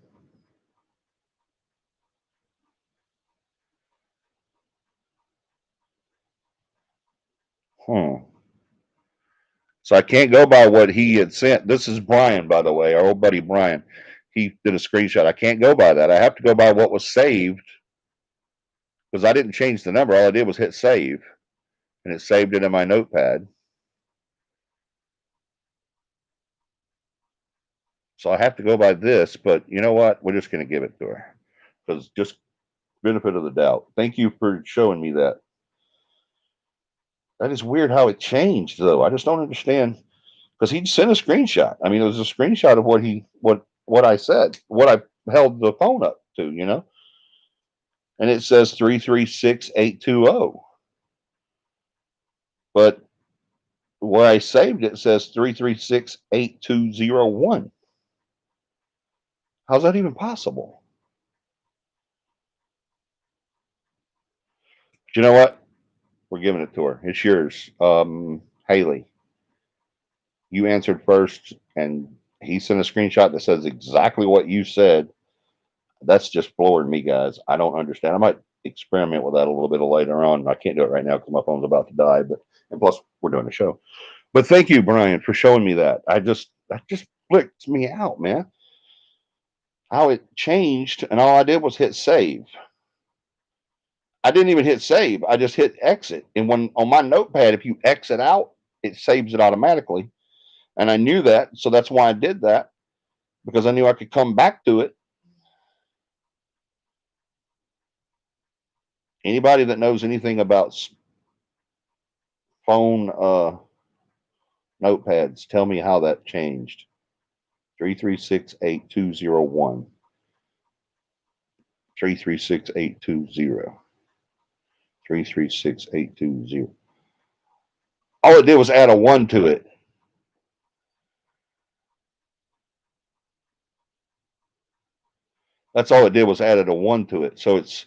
So I can't go by what he had sent. This is Brian, by the way, our old buddy Brian. He did a screenshot. I can't go by that. I have to go by what was saved because I didn't change the number. All I did was hit save, and it saved it in my notepad. So I have to go by this, but you know what? We're just going to give it to her because just benefit of the doubt. Thank you for showing me that. That is weird how it changed, though. I just don't understand because he sent a screenshot. I mean, it was a screenshot of what I said, what I held the phone up to, and it says 336 820. But where I saved it says 336 8201. How's that even possible? But you know what? We're giving it to her. It's yours. Haley, you answered first, and he sent a screenshot that says exactly what you said. That's just flooring me, guys. I don't understand. I might experiment with that a little bit later on. I can't do it right now because my phone's about to die. But and plus, we're doing a show. But thank you, Brian, for showing me that. That just flicked me out, man. How it changed, and all I did was hit save. I didn't even hit save. I just hit exit. And when on my notepad, if you exit out, it saves it automatically. And I knew that, so that's why I did that because I knew I could come back to it. Anybody that knows anything about phone notepads, tell me how that changed. 336 8201. 336 820. 336 820. All it did was add a one to it. That's all it did was added a one to it. So it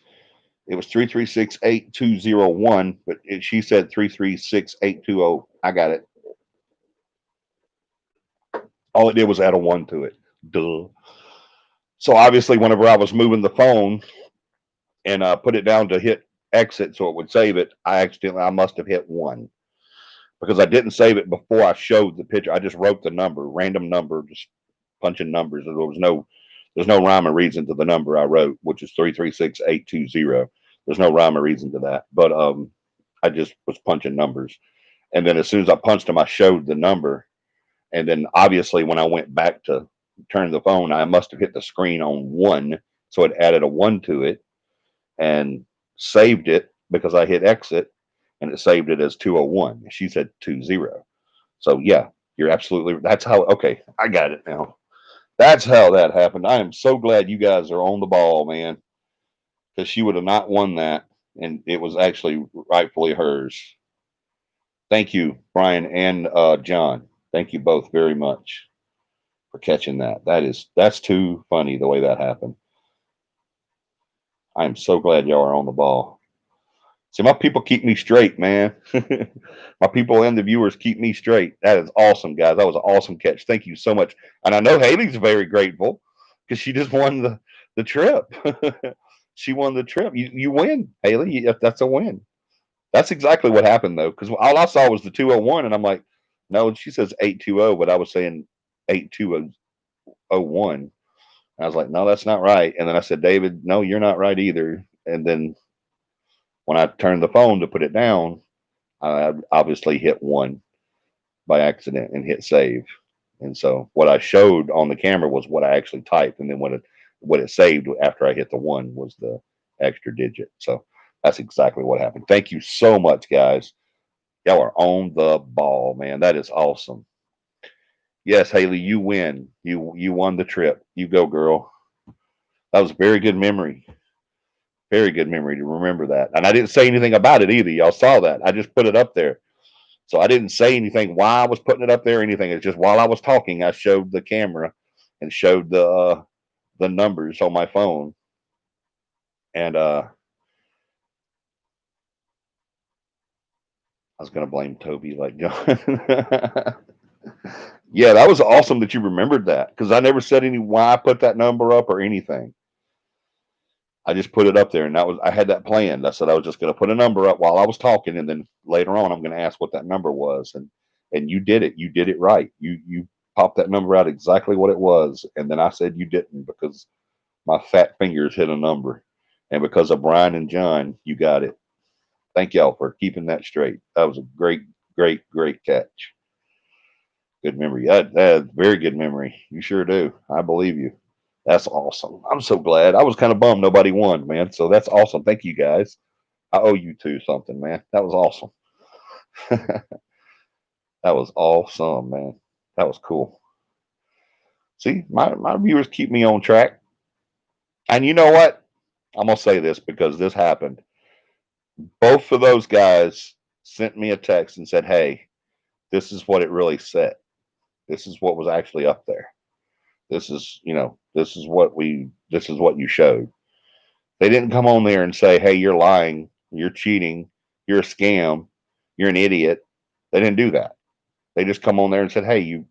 was 336 8201, but she said 336 820. I got it. All it did was add a one to it. Duh. So obviously, whenever I was moving the phone and put it down to hit exit so it would save it, I must have hit one because I didn't save it before I showed the picture. I just wrote the number, random number, just punching numbers. There's no rhyme or reason to the number I wrote, which is 336 820. There's no rhyme or reason to that, but I just was punching numbers, and then as soon as I punched them, I showed the number, and then obviously when I went back to turn the phone, I must have hit the screen on one, so it added a one to it and saved it because I hit exit, and it saved it as 201. She said 20. So yeah, you're absolutely. That's how. Okay, I got it now. That's how that happened. I am so glad you guys are on the ball, man, because she would have not won that, and it was actually rightfully hers. Thank you, Brian and John. Thank you both very much for catching that. That's too funny the way that happened. I am so glad y'all are on the ball. See, my people keep me straight, man. My people and the viewers keep me straight. That is awesome, guys. That was an awesome catch. Thank you so much. And I know Haley's very grateful because she just won the trip. She won the trip. You win, Haley. That's a win. That's exactly what happened though, because all I saw was the 201, and I'm like, no, she says 820, but I was saying 8201. I was like, no, that's not right. And then I said, David, no, you're not right either. And then when I turned the phone to put it down, I obviously hit one by accident and hit save. And so what I showed on the camera was what I actually typed, and then what it saved after I hit the one was the extra digit. So that's exactly what happened. Thank you so much, guys. Y'all are on the ball, man. That is awesome. Yes, Haley, you win. You won the trip. You go, girl. That was a very good memory. Very good memory to remember that. And I didn't say anything about it either. Y'all saw that. I just put it up there. So I didn't say anything while I was putting it up there or anything. It's just while I was talking, I showed the camera and showed the numbers on my phone. And I was gonna blame Toby like John. Yeah, that was awesome that you remembered that, because I never said any why I put that number up or anything. I just put it up there, and that was I had that planned. I said I was just going to put a number up while I was talking, and then later on I'm going to ask what that number was, and you did it. You did it right. You popped that number out exactly what it was, and then I said you didn't because my fat fingers hit a number, and because of Brian and John, you got it. Thank y'all for keeping that straight. That was a great, great, great catch. Good memory. That very good memory. You sure do. I believe you. That's awesome. I'm so glad. I was kind of bummed nobody won, man. So that's awesome. Thank you guys. I owe you two something, man. That was awesome. That was awesome, man. That was cool. See, my viewers keep me on track. And you know what? I'm gonna say this because this happened. Both of those guys sent me a text and said, "Hey, this is what it really said. This is what was actually up there. This is, this is what you showed." They didn't come on there and say, "Hey, you're lying, you're cheating, you're a scam, you're an idiot." They didn't do that. They just come on there and said, "Hey, you,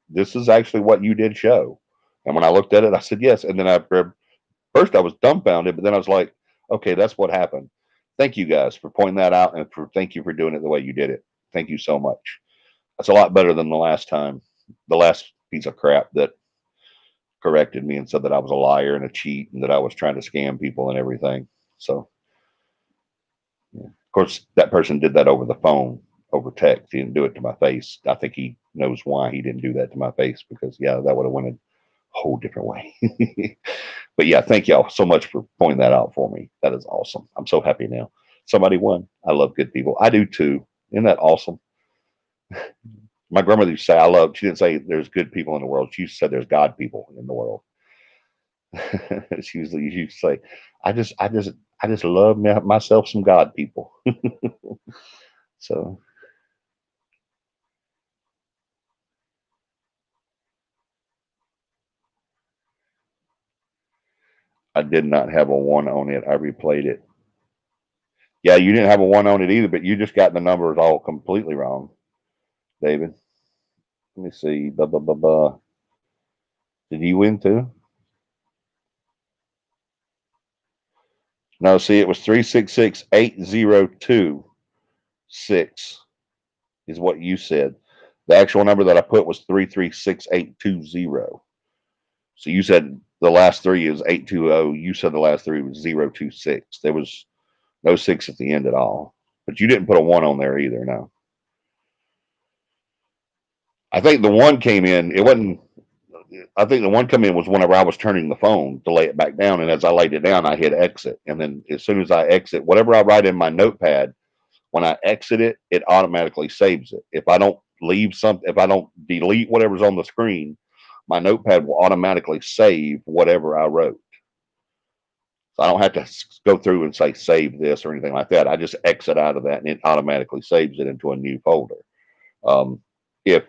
this is actually what you did show." And when I looked at it, I said, "Yes." And then first I was dumbfounded, but then I was like, "Okay, that's what happened." Thank you guys for pointing that out, and thank you for doing it the way you did it. Thank you so much. That's a lot better than the last time, the last piece of crap that corrected me and said that I was a liar and a cheat and that I was trying to scam people and everything. So, yeah. Of course, that person did that over the phone, over text. He didn't do it to my face. I think he knows why he didn't do that to my face because, yeah, that would have went a whole different way. But yeah, thank y'all so much for pointing that out for me. That is awesome. I'm so happy now. Somebody won. I love good people. I do too. Isn't that awesome? My grandmother used to say, she didn't say there's good people in the world. She said there's God people in the world. She used to say, I just love myself some God people. So I did not have a one on it. I replayed it. Yeah, you didn't have a one on it either, but you just got the numbers all completely wrong, David. Let me see. Blah, blah, blah, blah. Did you win too? No, see, it was 3668026 is what you said. The actual number that I put was 3368220. So you said the last three is 820. You said the last three was 026. There was no six at the end at all. But you didn't put a one on there either, no. I think the one came in, it wasn't, I think the one come in was whenever I was turning the phone to lay it back down. And as I laid it down, I hit exit. And then as soon as I exit, whatever I write in my notepad, when I exit it, it automatically saves it. If I don't leave something, if I don't delete whatever's on the screen, my notepad will automatically save whatever I wrote. So I don't have to go through and say save this or anything like that. I just exit out of that and it automatically saves it into a new folder. If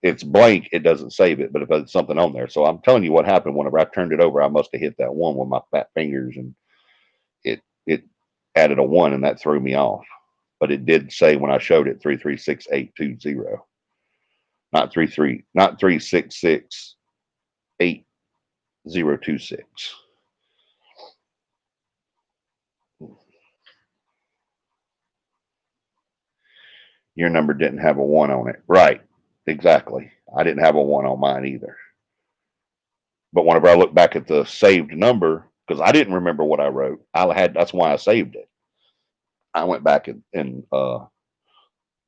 it's blank, it doesn't save it, but if there's something on there. So I'm telling you what happened whenever I turned it over, I must have hit that one with my fat fingers and it added a one and that threw me off. But it did say when I showed it 3368220, not 3668026. Your number didn't have a one on it. Right. Exactly. I didn't have a one on mine either. But whenever I look back at the saved number, because I didn't remember what I wrote, that's why I saved it. I went back and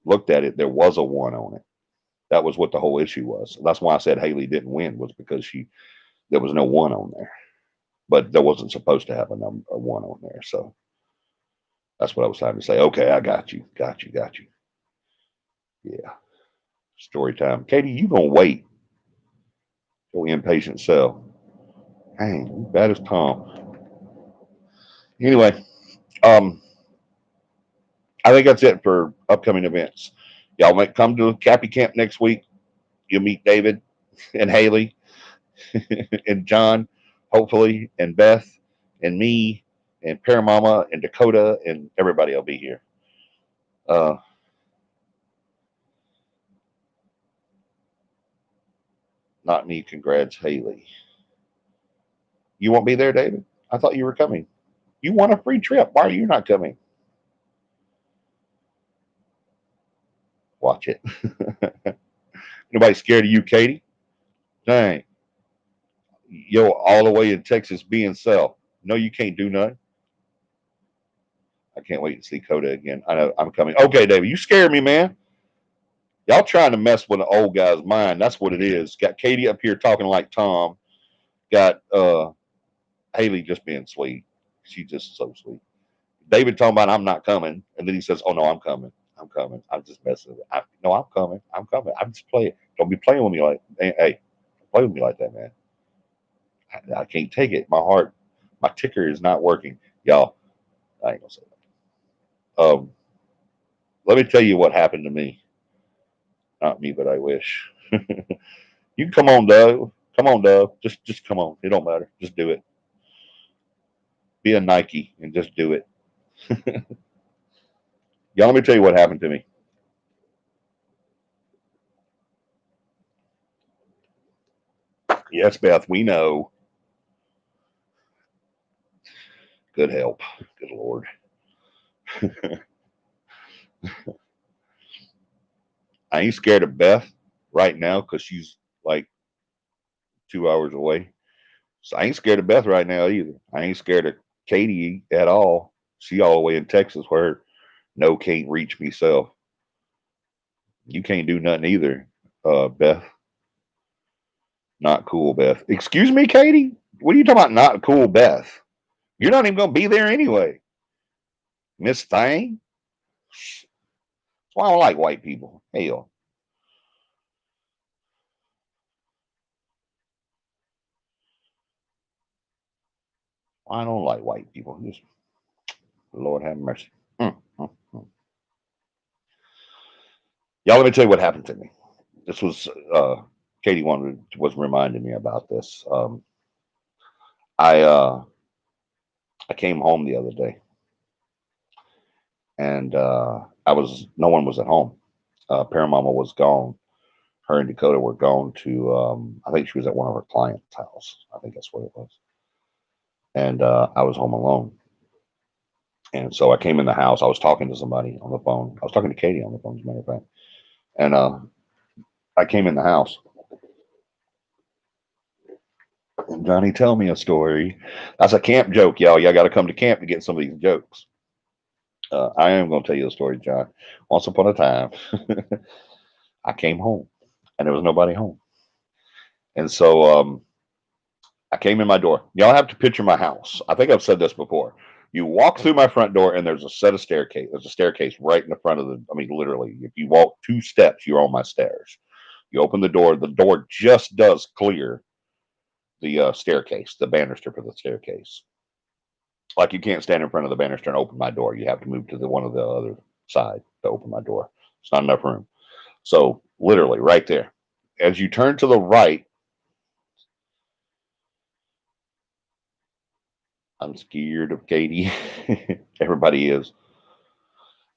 looked at it. There was a one on it. That was what the whole issue was. That's why I said Haley didn't win, was because there was no one on there. But there wasn't supposed to have a one on there. So that's what I was trying to say. Okay, I got you. Got you. Got you. Yeah. Story time. Katie, you gonna wait. Your impatient self. Dang, bad as Tom. Anyway, I think that's it for upcoming events. Y'all might come to CAPI camp next week. You'll meet David and Haley and John, hopefully, and Beth and me and Paramama and Dakota and everybody will be here. Uh, Not me. Congrats, Haley. You won't be there, David? I thought you were coming. You want a free trip. Why are you not coming? Watch it. Nobody scared of you, Katie? Dang. Yo, all the way in Texas being self. No, you can't do nothing. I can't wait to see Coda again. I know I'm coming. Okay, David, you scared me, man. Y'all trying to mess with an old guy's mind. That's what it is. Got Katie up here talking like Tom. Got Haley just being sweet. She's just so sweet. David talking about I'm not coming, and then he says, "Oh no, I'm coming. I'm coming. I'm just messing with it. No, I'm coming. I'm coming. I'm just playing. Don't be playing with me like hey, play with me like that, man. I can't take it. My heart, my ticker is not working, y'all. I ain't gonna say that. Let me tell you what happened to me. Not me, but I wish. You can come on, Doug. Come on, Doug. Just come on. It don't matter. Just do it. Be a Nike and just do it. Y'all, let me tell you what happened to me. Yes, Beth, we know. Good help. Good Lord. I ain't scared of Beth right now because she's like 2 hours away. So I ain't scared of Beth right now either. I ain't scared of Katie at all. She all the way in Texas where no can't reach me self. You can't do nothing either, Beth. Not cool, Beth. Excuse me, Katie? What are you talking about? Not cool, Beth? You're not even going to be there anyway. Miss Thang? That's why I don't like white people. Hell. I don't like white people. Just, Lord have mercy. Mm, mm, mm. Y'all, let me tell you what happened to me. This was Katie was reminding me about this. I I came home the other day, and I was no one was at home. Paramama was gone. Her and Dakota were gone to. I think she was at one of her clients' house. I think that's what it was. And I was home alone. And so I came in the house. I was talking to somebody on the phone. I was talking to Katie on the phone, as a matter of fact. And I came in the house. And Johnny, tell me a story. That's a camp joke, y'all. Y'all got to come to camp to get some of these jokes. I am going to tell you a story, John. Once upon a time, I came home and there was nobody home. And so I came in my door. Y'all have to picture my house. I think I've said this before. You walk through my front door and there's a set of staircase. There's a staircase right in the front of the, I mean, literally, if you walk 2 steps, you're on my stairs. You open the door just does clear the staircase, the banister for the staircase. Like you can't stand in front of the banister and open my door. You have to move to the one of the other side to open my door. It's not enough room. So literally right there. As you turn to the right, I'm scared of Katie. Everybody is.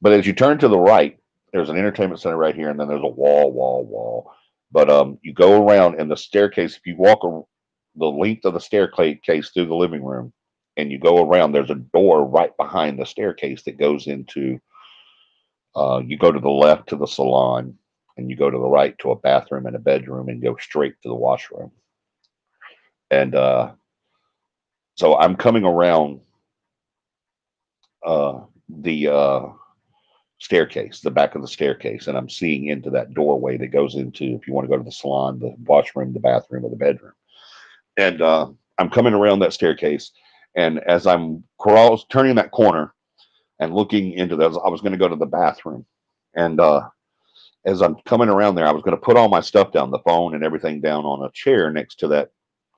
But as you turn to the right, there's an entertainment center right here, and then there's a wall. But you go around and the staircase. If you walk the length of the staircase through the living room, and you go around, there's a door right behind the staircase that goes into. You go to the left to the salon, and you go to the right to a bathroom and a bedroom, and go straight to the washroom. And so I'm coming around the staircase, the back of the staircase, and I'm seeing into that doorway that goes into, if you want to go to the salon, the washroom, the bathroom, or the bedroom. And I'm coming around that staircase, and as I'm turning that corner and looking into that, I was going to go to the bathroom, and as I'm coming around there, I was going to put all my stuff down, the phone and everything, down on a chair next to that,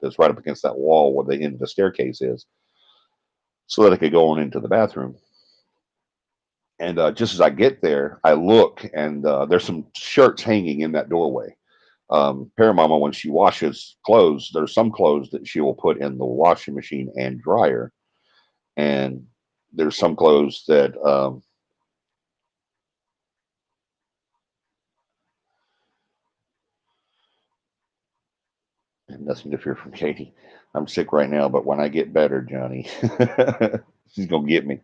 that's right up against that wall where the end of the staircase is, so that I could go on into the bathroom. And just as I get there, I look, and there's some shirts hanging in that doorway. Paramama, when she washes clothes, there's some clothes that she will put in the washing machine and dryer, and there's some clothes that nothing to fear from Katie. I'm sick right now, but when I get better, Johnny, she's gonna get me.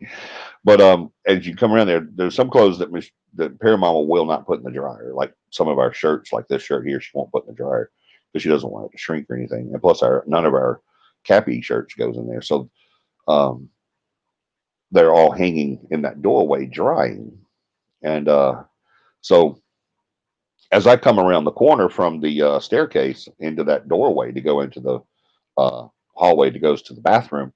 But as you come around there, there's some clothes that Paramama will not put in the dryer. Like some of our shirts, like this shirt here, she won't put in the dryer because she doesn't want it to shrink or anything. And plus, our none of our CAPI shirts goes in there, so um, they're all hanging in that doorway drying. And so as I come around the corner from the staircase into that doorway to go into the uh, hallway that goes to the bathroom,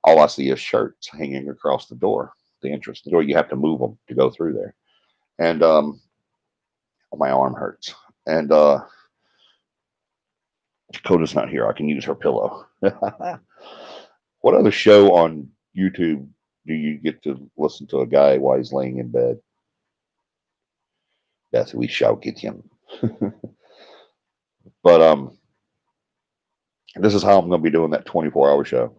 all I see is shirts hanging across the door, the entrance, the door. You have to move them to go through there. And my arm hurts. And Dakota's not here. I can use her pillow. What other show on YouTube do you get to listen to a guy while he's laying in bed? That's we shall get him. But this is how I'm going to be doing that 24-hour show.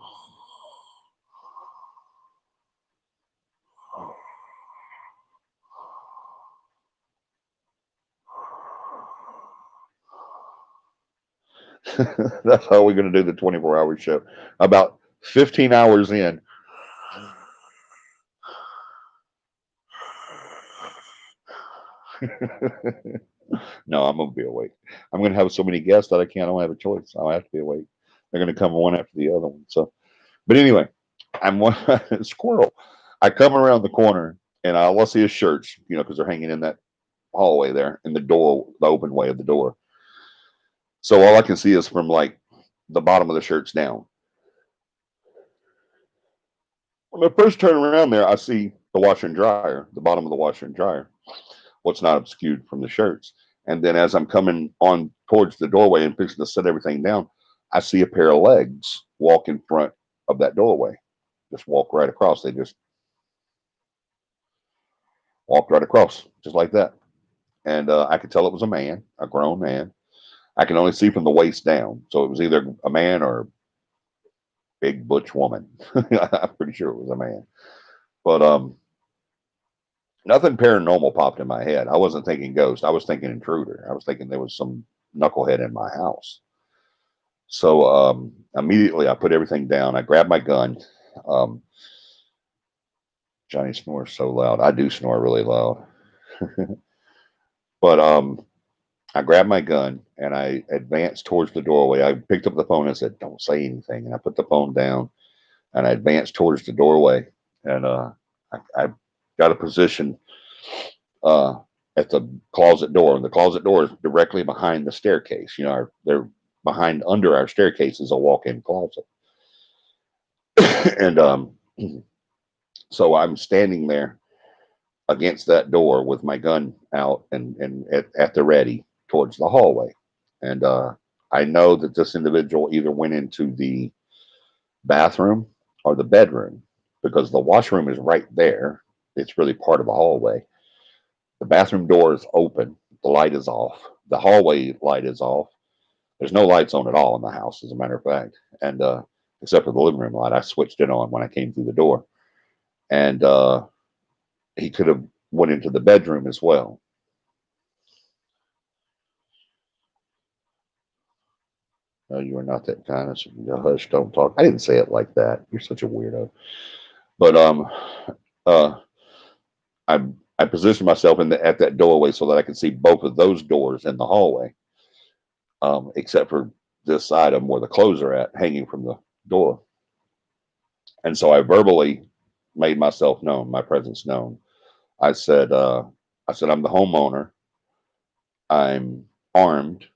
That's how we're going to do the 24-hour show. About 15 hours in, no, I'm gonna be awake. I'm gonna have so many guests that I can't. I don't have a choice. I'll have to be awake. They're gonna come one after the other one. So, but anyway, I'm one squirrel. I come around the corner and all I see is shirts, because they're hanging in that hallway there in the door, the open way of the door. So all I can see is from like the bottom of the shirts down. When I first turn around there, I see the washer and dryer, the bottom of the washer and dryer. What's not obscured from the shirts. And then as I'm coming on towards the doorway and fixing to set everything down, I see a pair of legs walk in front of that doorway. Just walk right across. They just walked right across, just like that. And I could tell it was a man, a grown man. I can only see from the waist down. So it was either a man or a big butch woman. I'm pretty sure it was a man. But nothing paranormal popped in my head. I wasn't thinking ghost. I was thinking intruder. I was thinking there was some knucklehead in my house. So immediately I put everything down. I grabbed my gun. Um, Johnny snores so loud. I do snore really loud. But I grabbed my gun and I advanced towards the doorway. I picked up the phone and said, "Don't say anything." And I put the phone down and I advanced towards the doorway. And I got a position uh, at the closet door. And the closet door is directly behind the staircase. They're behind under our staircase is a walk-in closet. And so I'm standing there against that door with my gun out and at the ready towards the hallway. And I know that this individual either went into the bathroom or the bedroom because the washroom is right there. It's really part of the hallway. The bathroom door is open. The light is off. The hallway light is off. There's no lights on at all in the house, as a matter of fact. And except for the living room light, I switched it on when I came through the door. And he could have went into the bedroom as well. No, you are not that kind. So hush, don't talk. I didn't say it like that. You're such a weirdo. But uh, I positioned myself at that doorway so that I could see both of those doors in the hallway, except for this side of them where the clothes are at, hanging from the door. And so I verbally made myself known, my presence known. I said, I'm the homeowner. I'm armed.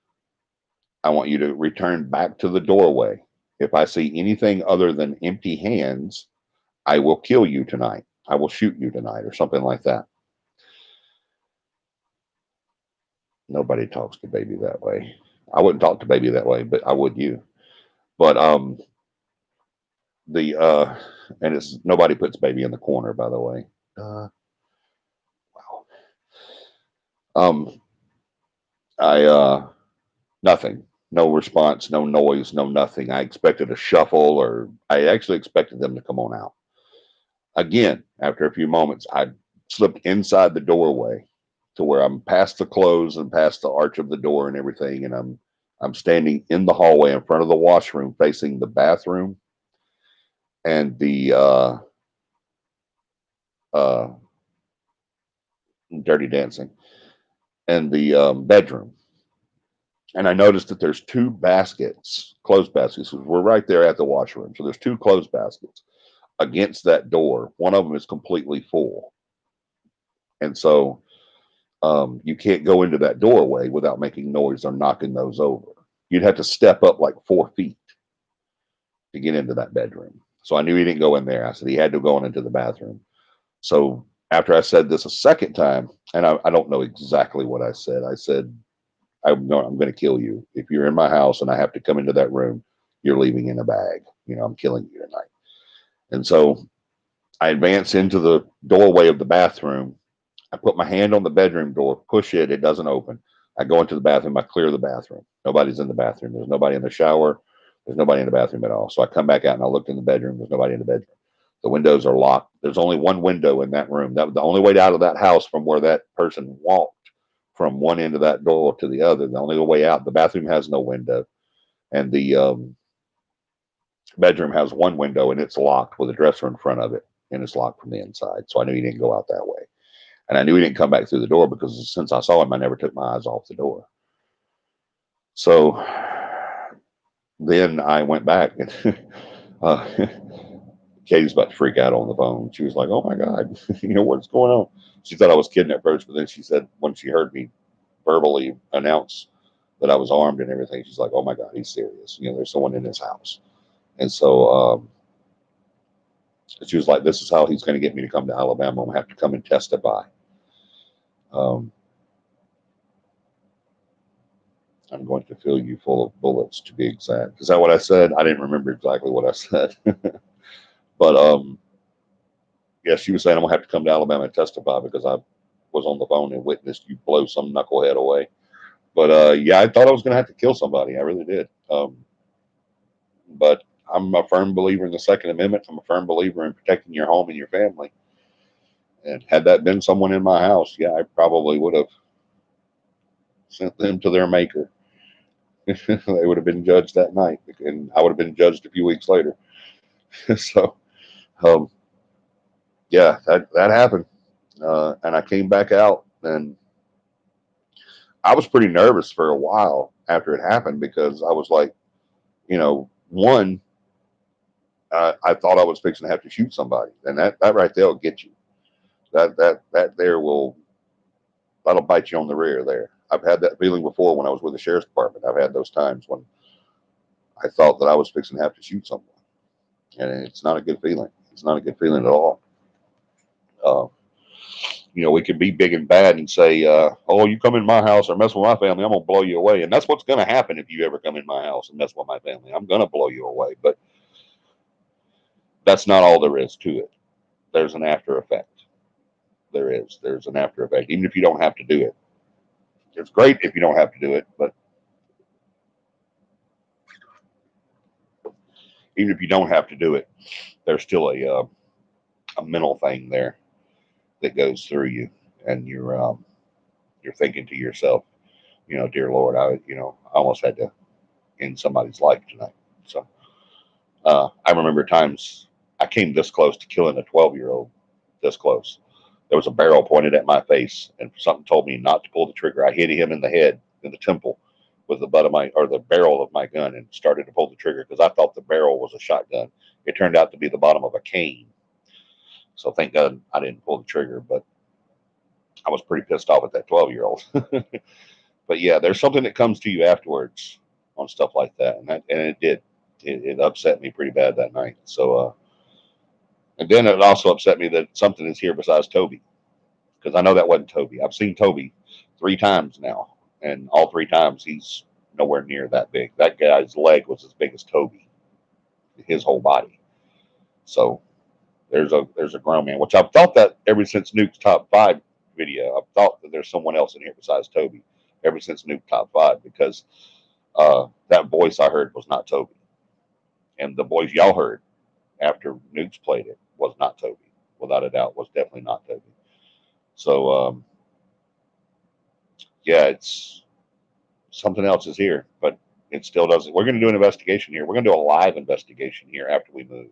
I want you to return back to the doorway. If I see anything other than empty hands, I will kill you tonight. I will shoot you tonight, or something like that. Nobody talks to baby that way. I wouldn't talk to baby that way, but I would you. But the and it's nobody puts baby in the corner, by the way. Um, nothing, no response, no noise, no nothing. I expected a shuffle, or I actually expected them to come on out. Again, after a few moments, I slipped inside the doorway to where I'm past the clothes and past the arch of the door and everything, and I'm standing in the hallway in front of the washroom, facing the bathroom and the uh, Dirty Dancing and the bedroom. And I noticed that there's two baskets, clothes baskets. We're right there at the washroom, so there's two clothes baskets against that door. One of them is completely full, and so you can't go into that doorway without making noise or knocking those over. You'd have to step up like 4 feet to get into that bedroom. So I knew he didn't go in there. I said he had to go on into the bathroom. So after I said this a second time, and I don't know exactly what I said, I'm going to kill you. If you're in my house and I have to come into that room, you're leaving in a bag. I'm killing you tonight. And so I advance into the doorway of the bathroom. I put my hand on the bedroom door, push it, it doesn't open. I go into the bathroom, I clear the bathroom. Nobody's in the bathroom. There's nobody in the shower. There's nobody in the bathroom at all. So I come back out and I looked in the bedroom. There's nobody in the bedroom. The windows are locked. There's only one window in that room. That was the only way out of that house from where that person walked from one end of that door to the other. The only way out. The bathroom has no window, and the bedroom has one window, and it's locked with a dresser in front of it, and it's locked from the inside. So I knew he didn't go out that way. And I knew he didn't come back through the door because since I saw him, I never took my eyes off the door. So then I went back, and Katie's about to freak out on the phone. She was like, "Oh my God, what's going on?" She thought I was kidding at first, but then she said, when she heard me verbally announce that I was armed and everything, she's like, "Oh my God, he's serious. There's someone in his house." And so she was like, "This is how he's going to get me to come to Alabama. I'm going to have to come and testify." Um, I'm going to fill you full of bullets, to be exact. Is that what I said? I didn't remember exactly what I said. But yeah, she was saying I'm going to have to come to Alabama and testify because I was on the phone and witnessed you blow some knucklehead away. But yeah, I thought I was going to have to kill somebody. I really did. But I'm a firm believer in the Second Amendment. I'm a firm believer in protecting your home and your family. And had that been someone in my house, yeah, I probably would have sent them to their maker. They would have been judged that night, and I would have been judged a few weeks later. So, um, yeah, that happened, and I came back out, and I was pretty nervous for a while after it happened because I was like, one, I thought I was fixing to have to shoot somebody, and that right there will get you. That there that'll bite you on the rear there. I've had that feeling before when I was with the sheriff's department. I've had those times when I thought that I was fixing to have to shoot someone, and it's not a good feeling. It's not a good feeling at all. Uh, we could be big and bad and say, "Oh, you come in my house or mess with my family, I'm gonna blow you away," and that's what's gonna happen if you ever come in my house and mess with my family. I'm gonna blow you away, but that's not all there is to it. There's an after effect. There's an after effect, even if you don't have to do it. It's great if you don't have to do it, but even if you don't have to do it, there's still a mental thing there that goes through you, and you're thinking to yourself, dear Lord, I almost had to end somebody's life tonight. So I remember times I came this close to killing a 12-year-old, this close. There was a barrel pointed at my face, and something told me not to pull the trigger. I hit him in the head, in the temple, with the butt of the barrel of my gun, and started to pull the trigger because I thought the barrel was a shotgun. It turned out to be the bottom of a cane. So thank God I didn't pull the trigger, but I was pretty pissed off at that 12-year-old. But yeah, there's something that comes to you afterwards on stuff like that, and it did. It upset me pretty bad that night. So, and then it also upset me that something is here besides Toby, because I know that wasn't Toby. I've seen Toby 3 times now, and all 3 times he's nowhere near that big. That guy's leg was as big as Toby, his whole body. So there's a grown man, which I've thought that ever since Nuke's top 5 video. I've thought that there's someone else in here besides Toby ever since Nuke Top 5 because that voice I heard was not Toby. And the voice y'all heard after Nukes played it was not Toby. Without a doubt, was definitely not Toby. So, yeah, it's something else is here, but it still doesn't. We're going to do an investigation here. We're going to do a live investigation here after we move.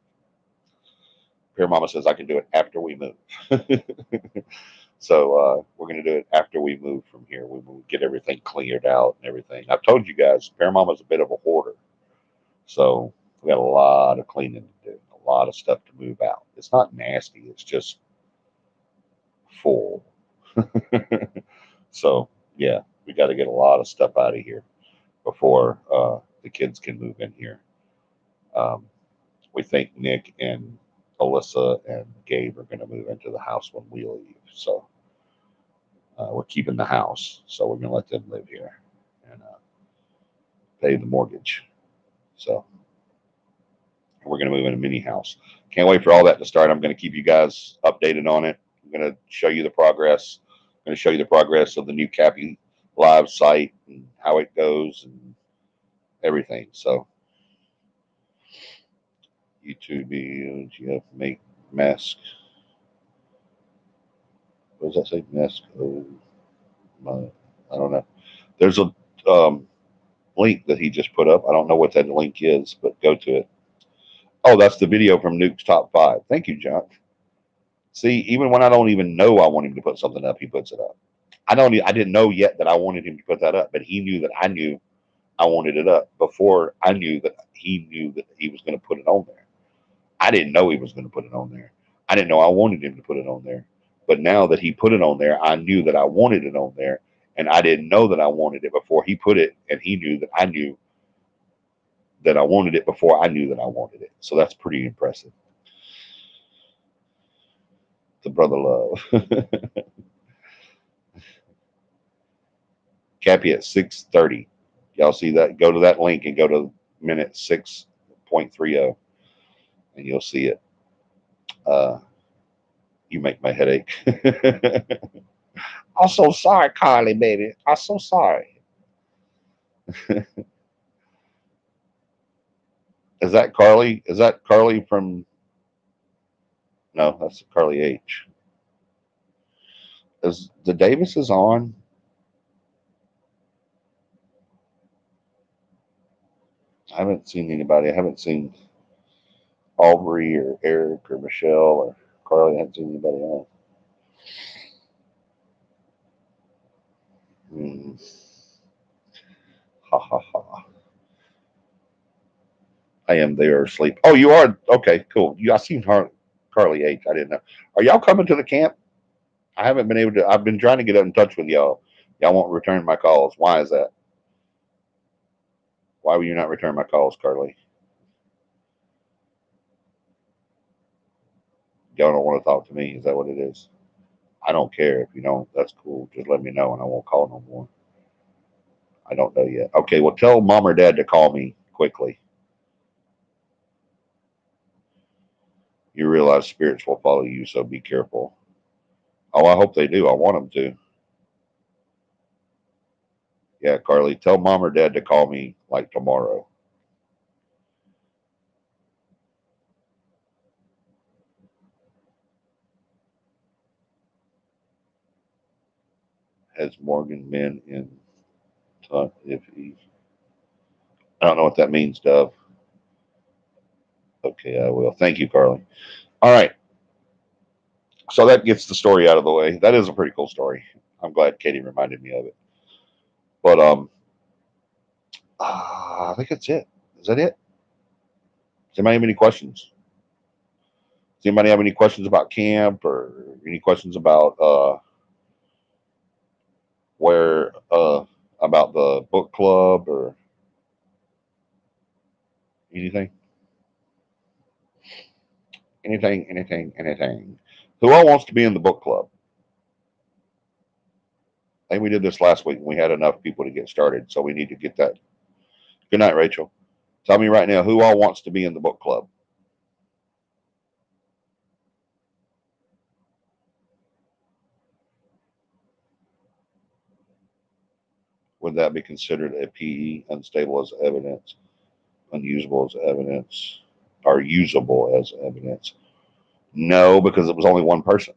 Pure Mama says I can do it after we move. So we're going to do it after we move from here. We will get everything cleared out and everything. I've told you guys, Pure Mama's a bit of a hoarder. So we got a lot of cleaning to do, a lot of stuff to move out. It's not nasty. It's just full. So, yeah, we got to get a lot of stuff out of here before the kids can move in here. We think Nick and Alyssa and Gabe are going to move into the house when we leave. So we're keeping the house. So we're going to let them live here and pay the mortgage. So we're going to move in a mini house. Can't wait for all that to start. I'm going to keep you guys updated on it. I'm going to show you the progress. I'm going to show you the progress of the new CAPI live site and how it goes and everything. So YouTube, you make mask. What does that say? Mask. Oh, I don't know. There's a link that he just put up. I don't know what that link is, but go to it. Oh, that's the video from Nuke's Top 5. Thank you, John. See, even when I don't even know I want him to put something up, he puts it up. I didn't know yet that I wanted him to put that up, but he knew that I knew I wanted it up before I knew that he was going to put it on there. I didn't know he was going to put it on there. I didn't know I wanted him to put it on there. But now that he put it on there, I knew that I wanted it on there, and I didn't know that I wanted it before he put it, and he knew that I knew that I wanted it before I knew that I wanted it. So that's pretty impressive. The brother love. Cappy at 6:30. Y'all see that? Go to that link and go to minute 6.30, and you'll see it. You make my headache. I'm so sorry, Carly, baby. I'm so sorry. Is that Carly? Is that Carly from? No, that's Carly H. Is the Davises on? I haven't seen anybody. I haven't seen Aubrey or Eric or Michelle or Carly. I haven't seen anybody else. Hmm. Ha ha ha. I am there asleep. Oh, you are? Okay, cool. I seen Carly H. I didn't know. Are y'all coming to the camp? I haven't been able to. I've been trying to get in touch with y'all. Y'all won't return my calls. Why is that? Why will you not return my calls, Carly? Y'all don't want to talk to me. Is that what it is? I don't care if you don't. That's cool. Just let me know and I won't call no more. I don't know yet. Okay, well, tell mom or dad to call me quickly. You realize spirits will follow you, so be careful. Oh, I hope they do. I want them to. Yeah, Carly, tell mom or dad to call me like tomorrow. Has Morgan been in touch? If he, I don't know what that means, Dove. Okay, I will. Thank you, Carly. All right. So that gets the story out of the way. That is a pretty cool story. I'm glad Katie reminded me of it. But I think that's it. Is that it? Does anybody have any questions? Does anybody have any questions about camp or any questions about where about the book club or anything? Anything. Who all wants to be in the book club? I think we did this last week and we had enough people to get started, so we need to get that. Good night, Rachel. Tell me right now who all wants to be in the book club. Would that be considered a PE, unstable as evidence, unusable as evidence, or usable as evidence? No, because it was only one person.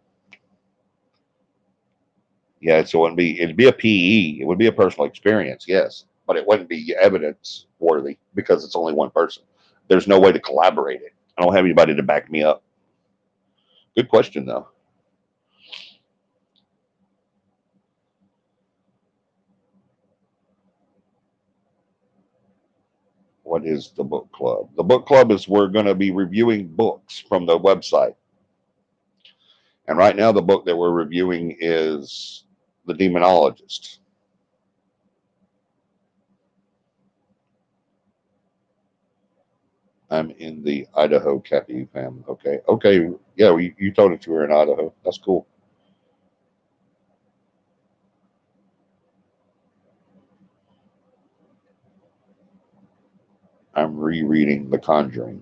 Yeah, so it'd be a PE. It would be a personal experience, yes, but it wouldn't be evidence worthy because it's only one person. There's no way to collaborate it. I don't have anybody to back me up. Good question, though. What is the book club? The book club is we're going to be reviewing books from the website. And right now, the book that we're reviewing is The Demonologist. I'm in the Idaho CAPI family. Okay. Okay. Yeah, you told us you were in Idaho. That's cool. I'm rereading The Conjuring.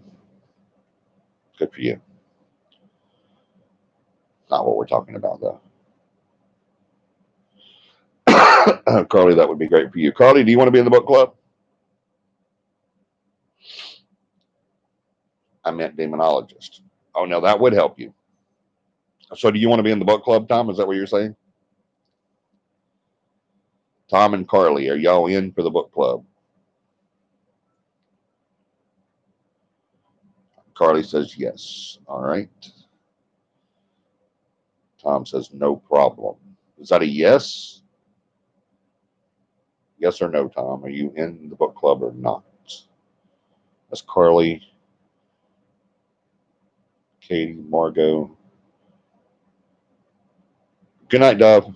Good for you. Not what we're talking about, though. Carly, that would be great for you. Carly, do you want to be in the book club? I meant demonologist. Oh, no, that would help you. So, do you want to be in the book club, Tom? Is that what you're saying? Tom and Carly, are y'all in for the book club? Carly says yes. All right. Tom says no problem. Is that a yes? Yes or no, Tom? Are you in the book club or not? That's Carly, Katie, Margot. Good night, Dove.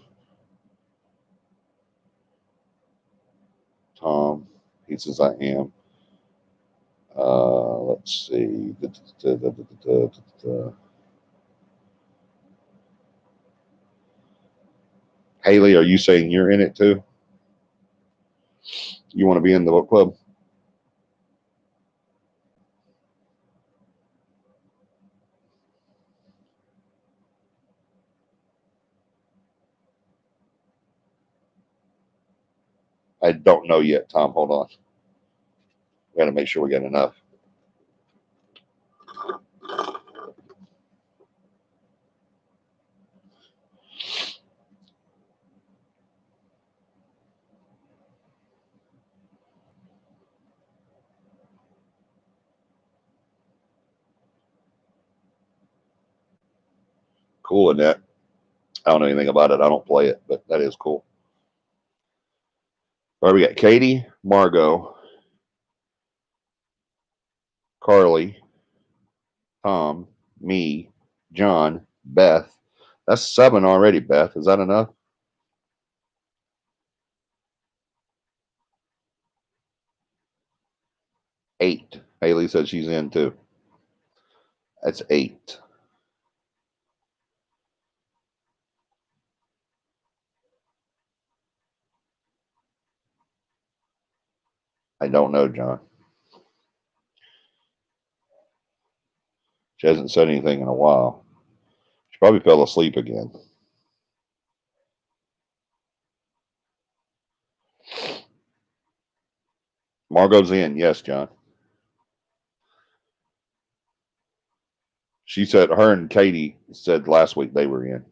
Tom. He says I am. Let's see. Haley, are you saying you're in it too? You want to be in the book club? I don't know yet, Tom. Hold on. We got to make sure we get enough. Cool, Annette. I don't know anything about it. I don't play it, but that is cool. All right, we got Katie, Margot, Carly, Tom, me, John, Beth. That's 7 already, Beth. Is that enough? 8. Haley said she's in too. That's 8. I don't know, John. She hasn't said anything in a while. She probably fell asleep again. Margot's in. Yes, John. She said her and Katie said last week they were in.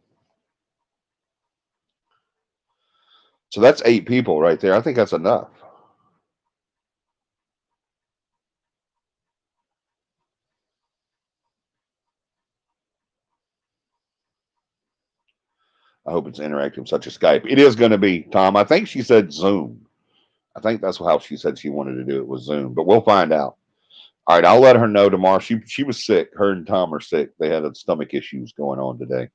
So that's 8 people right there. I think that's enough. I hope it's interactive, such as Skype. It is going to be, Tom. I think she said Zoom. I think that's how she said she wanted to do it was Zoom, but we'll find out. All right, I'll let her know tomorrow. She was sick. Her and Tom are sick. They had stomach issues going on today.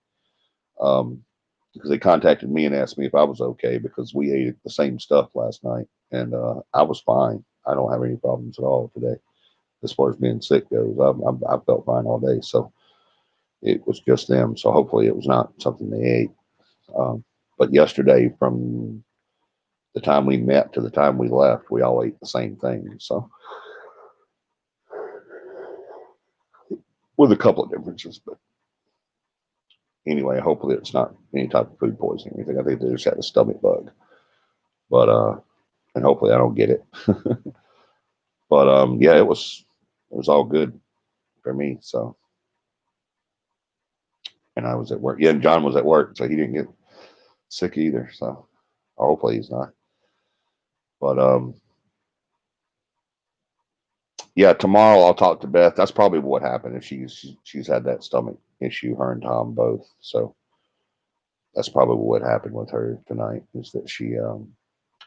Because they contacted me and asked me if I was okay because we ate the same stuff last night and I was fine. I don't have any problems at all today as far as being sick goes. I felt fine all day, so it was just them. So hopefully it was not something they ate. But yesterday, from the time we met to the time we left, we all ate the same thing. So with a couple of differences, but anyway, hopefully it's not any type of food poisoning or anything. I think they just had a stomach bug. But and hopefully I don't get it. But yeah, it was all good for me. So, and I was at work. Yeah, and John was at work, so he didn't get sick either. So hopefully he's not. But yeah, tomorrow I'll talk to Beth. That's probably what happened. If she's had that stomach issue, her and Tom both. So that's probably what happened with her tonight. Is that she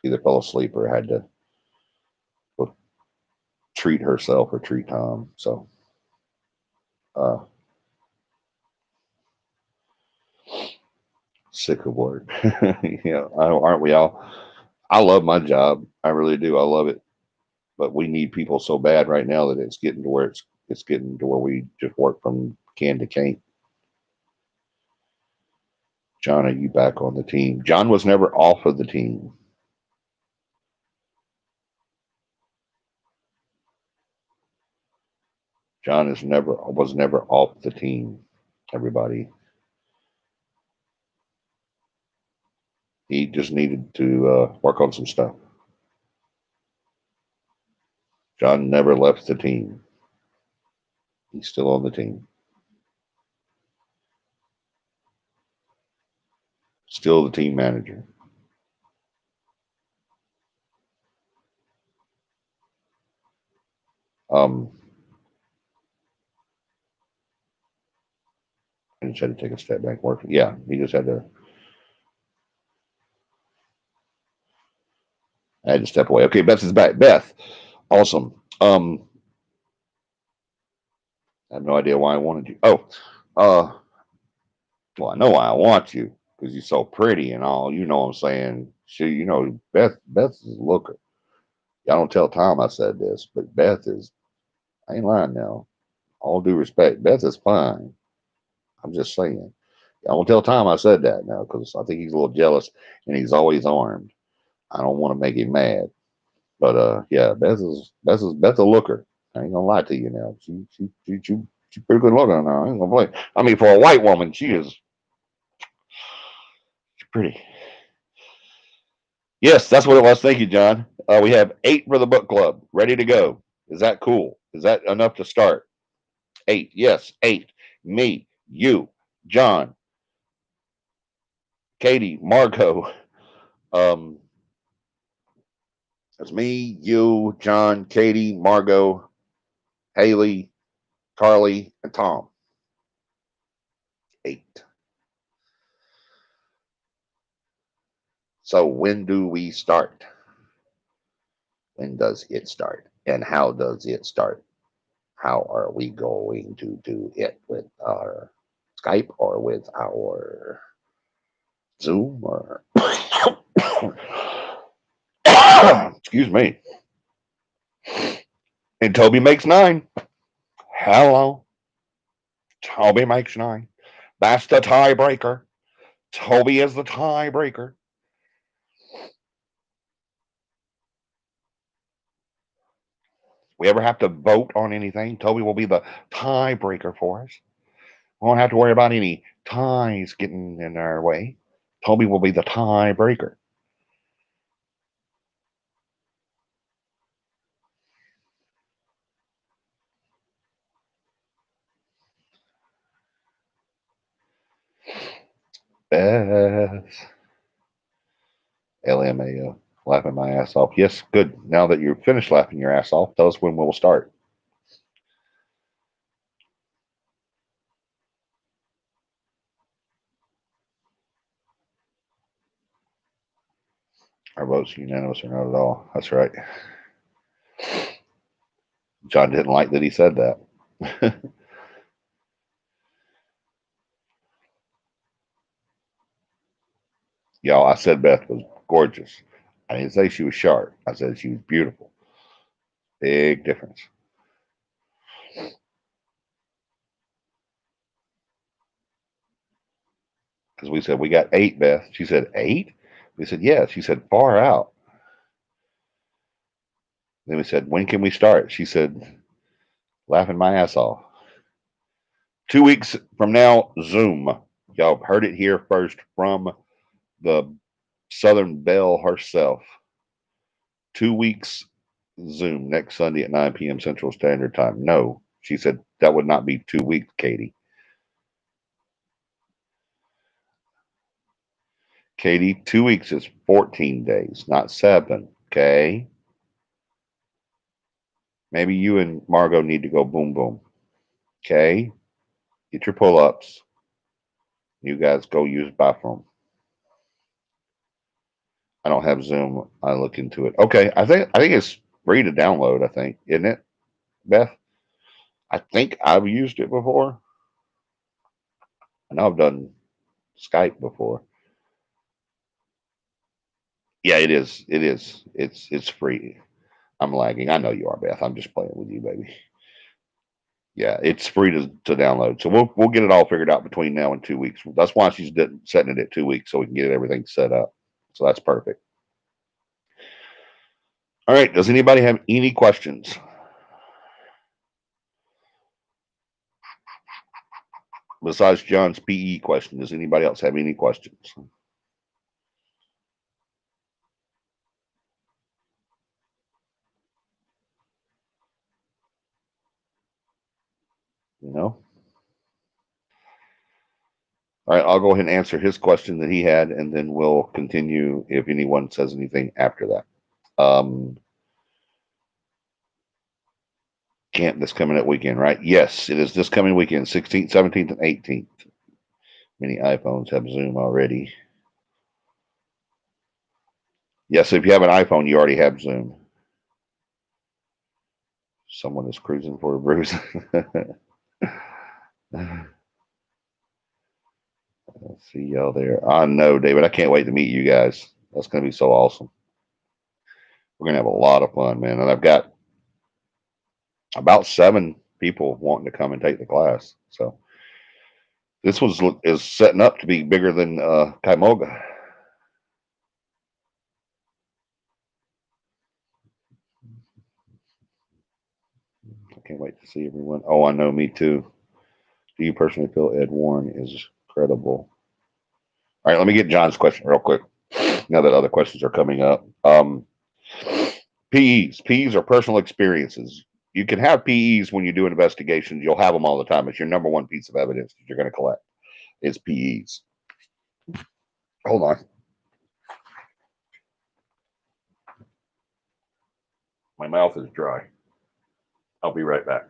either fell asleep or had to treat herself or treat Tom. So uh, sick of work. Yeah, aren't we all? I love my job. I really do. I love it. But we need people so bad right now that it's getting to where it's getting to where we just work from can to cane. John, are you back on the team? John was never off of the team. John is never was never off the team. Everybody, he just needed to work on some stuff. John never left the team. He's still on the team. Still the team manager. Um, and just had to take a step back. Work. Yeah, he just had to. I had to step away. Okay, Beth is back. Beth, awesome. I have no idea why I wanted you. Oh, uh, well, I know why I want you because you're so pretty and all. You know what I'm saying? She, Beth is a looker. I don't tell Tom I said this, but Beth is. I ain't lying now. All due respect, Beth is fine. I'm just saying. I won't tell Tom I said that now because I think he's a little jealous and he's always armed. I don't want to make him mad. But yeah, Beth's a looker. I ain't gonna lie to you now. She's pretty good looking now. I ain't gonna play. I mean, for a white woman, she's pretty. Yes, that's what it was. Thank you, John. We have 8 for the book club, ready to go. Is that cool? Is that enough to start? 8. Yes, 8. Me, you, John, Katie, Margot. Um, it's me, you, John, Katie, Margot, Haley, Carly, and Tom. 8. So when do we start? When does it start? And how does it start? How are we going to do it with our Skype or with our Zoom or excuse me. And Toby makes 9. Hello. Toby makes 9. That's the tiebreaker. Toby is the tiebreaker. We ever have to vote on anything, Toby will be the tiebreaker for us. We won't have to worry about any ties getting in our way. Toby will be the tiebreaker. Beth. LMAO. Laughing my ass off. Yes, good. Now that you've finished laughing your ass off, tell us when we'll start. Our votes unanimous or not at all. That's right. John didn't like that he said that. Y'all, I said Beth was gorgeous. I didn't say she was sharp. I said she was beautiful. Big difference. Because we said we got 8, Beth. She said 8. We said yeah. She said far out. Then we said when can we start? She said laughing my ass off. 2 weeks from now, Zoom. Y'all heard it here first from the Southern Belle herself. 2 weeks Zoom next Sunday at 9 p.m. Central Standard Time. No, she said that would not be 2 weeks, Katie. Katie, 2 weeks is 14 days, not 7. Okay. Maybe you and Margot need to go boom boom. Okay. Get your pull ups. You guys go use bathroom. I don't have Zoom. I look into it. Okay. I think it's free to download, I think, isn't it, Beth? I think I've used it before. I know I've done Skype before. Yeah, it is. It is. It's free. I'm lagging. I know you are, Beth. I'm just playing with you, baby. Yeah, it's free to download. So we'll get it all figured out between now and 2 weeks. That's why she's setting it at 2 weeks so we can get everything set up. So that's perfect. All right. Does anybody have any questions? Besides John's PE question, does anybody else have any questions? No? All right, I'll go ahead and answer his question that he had, and then we'll continue if anyone says anything after that. Camp this coming up weekend, right? Yes, it is this coming weekend, 16th, 17th, and 18th. Many iPhones have Zoom already. Yes, if you have an iPhone, you already have Zoom. Someone is cruising for a bruise. Let's see y'all there. I know, David. I can't wait to meet you guys. That's going to be so awesome. We're going to have a lot of fun, man. And I've got about 7 people wanting to come and take the class. So this is setting up to be bigger than Kaimoga. I can't wait to see everyone. Oh, I know, me too. Do you personally feel Ed Warren is credible? All right, let me get John's question real quick. Now that other questions are coming up. PEs are personal experiences. You can have PEs when you do investigations. You'll have them all the time. It's your number one piece of evidence that you're going to collect is PEs. Hold on. My mouth is dry. I'll be right back.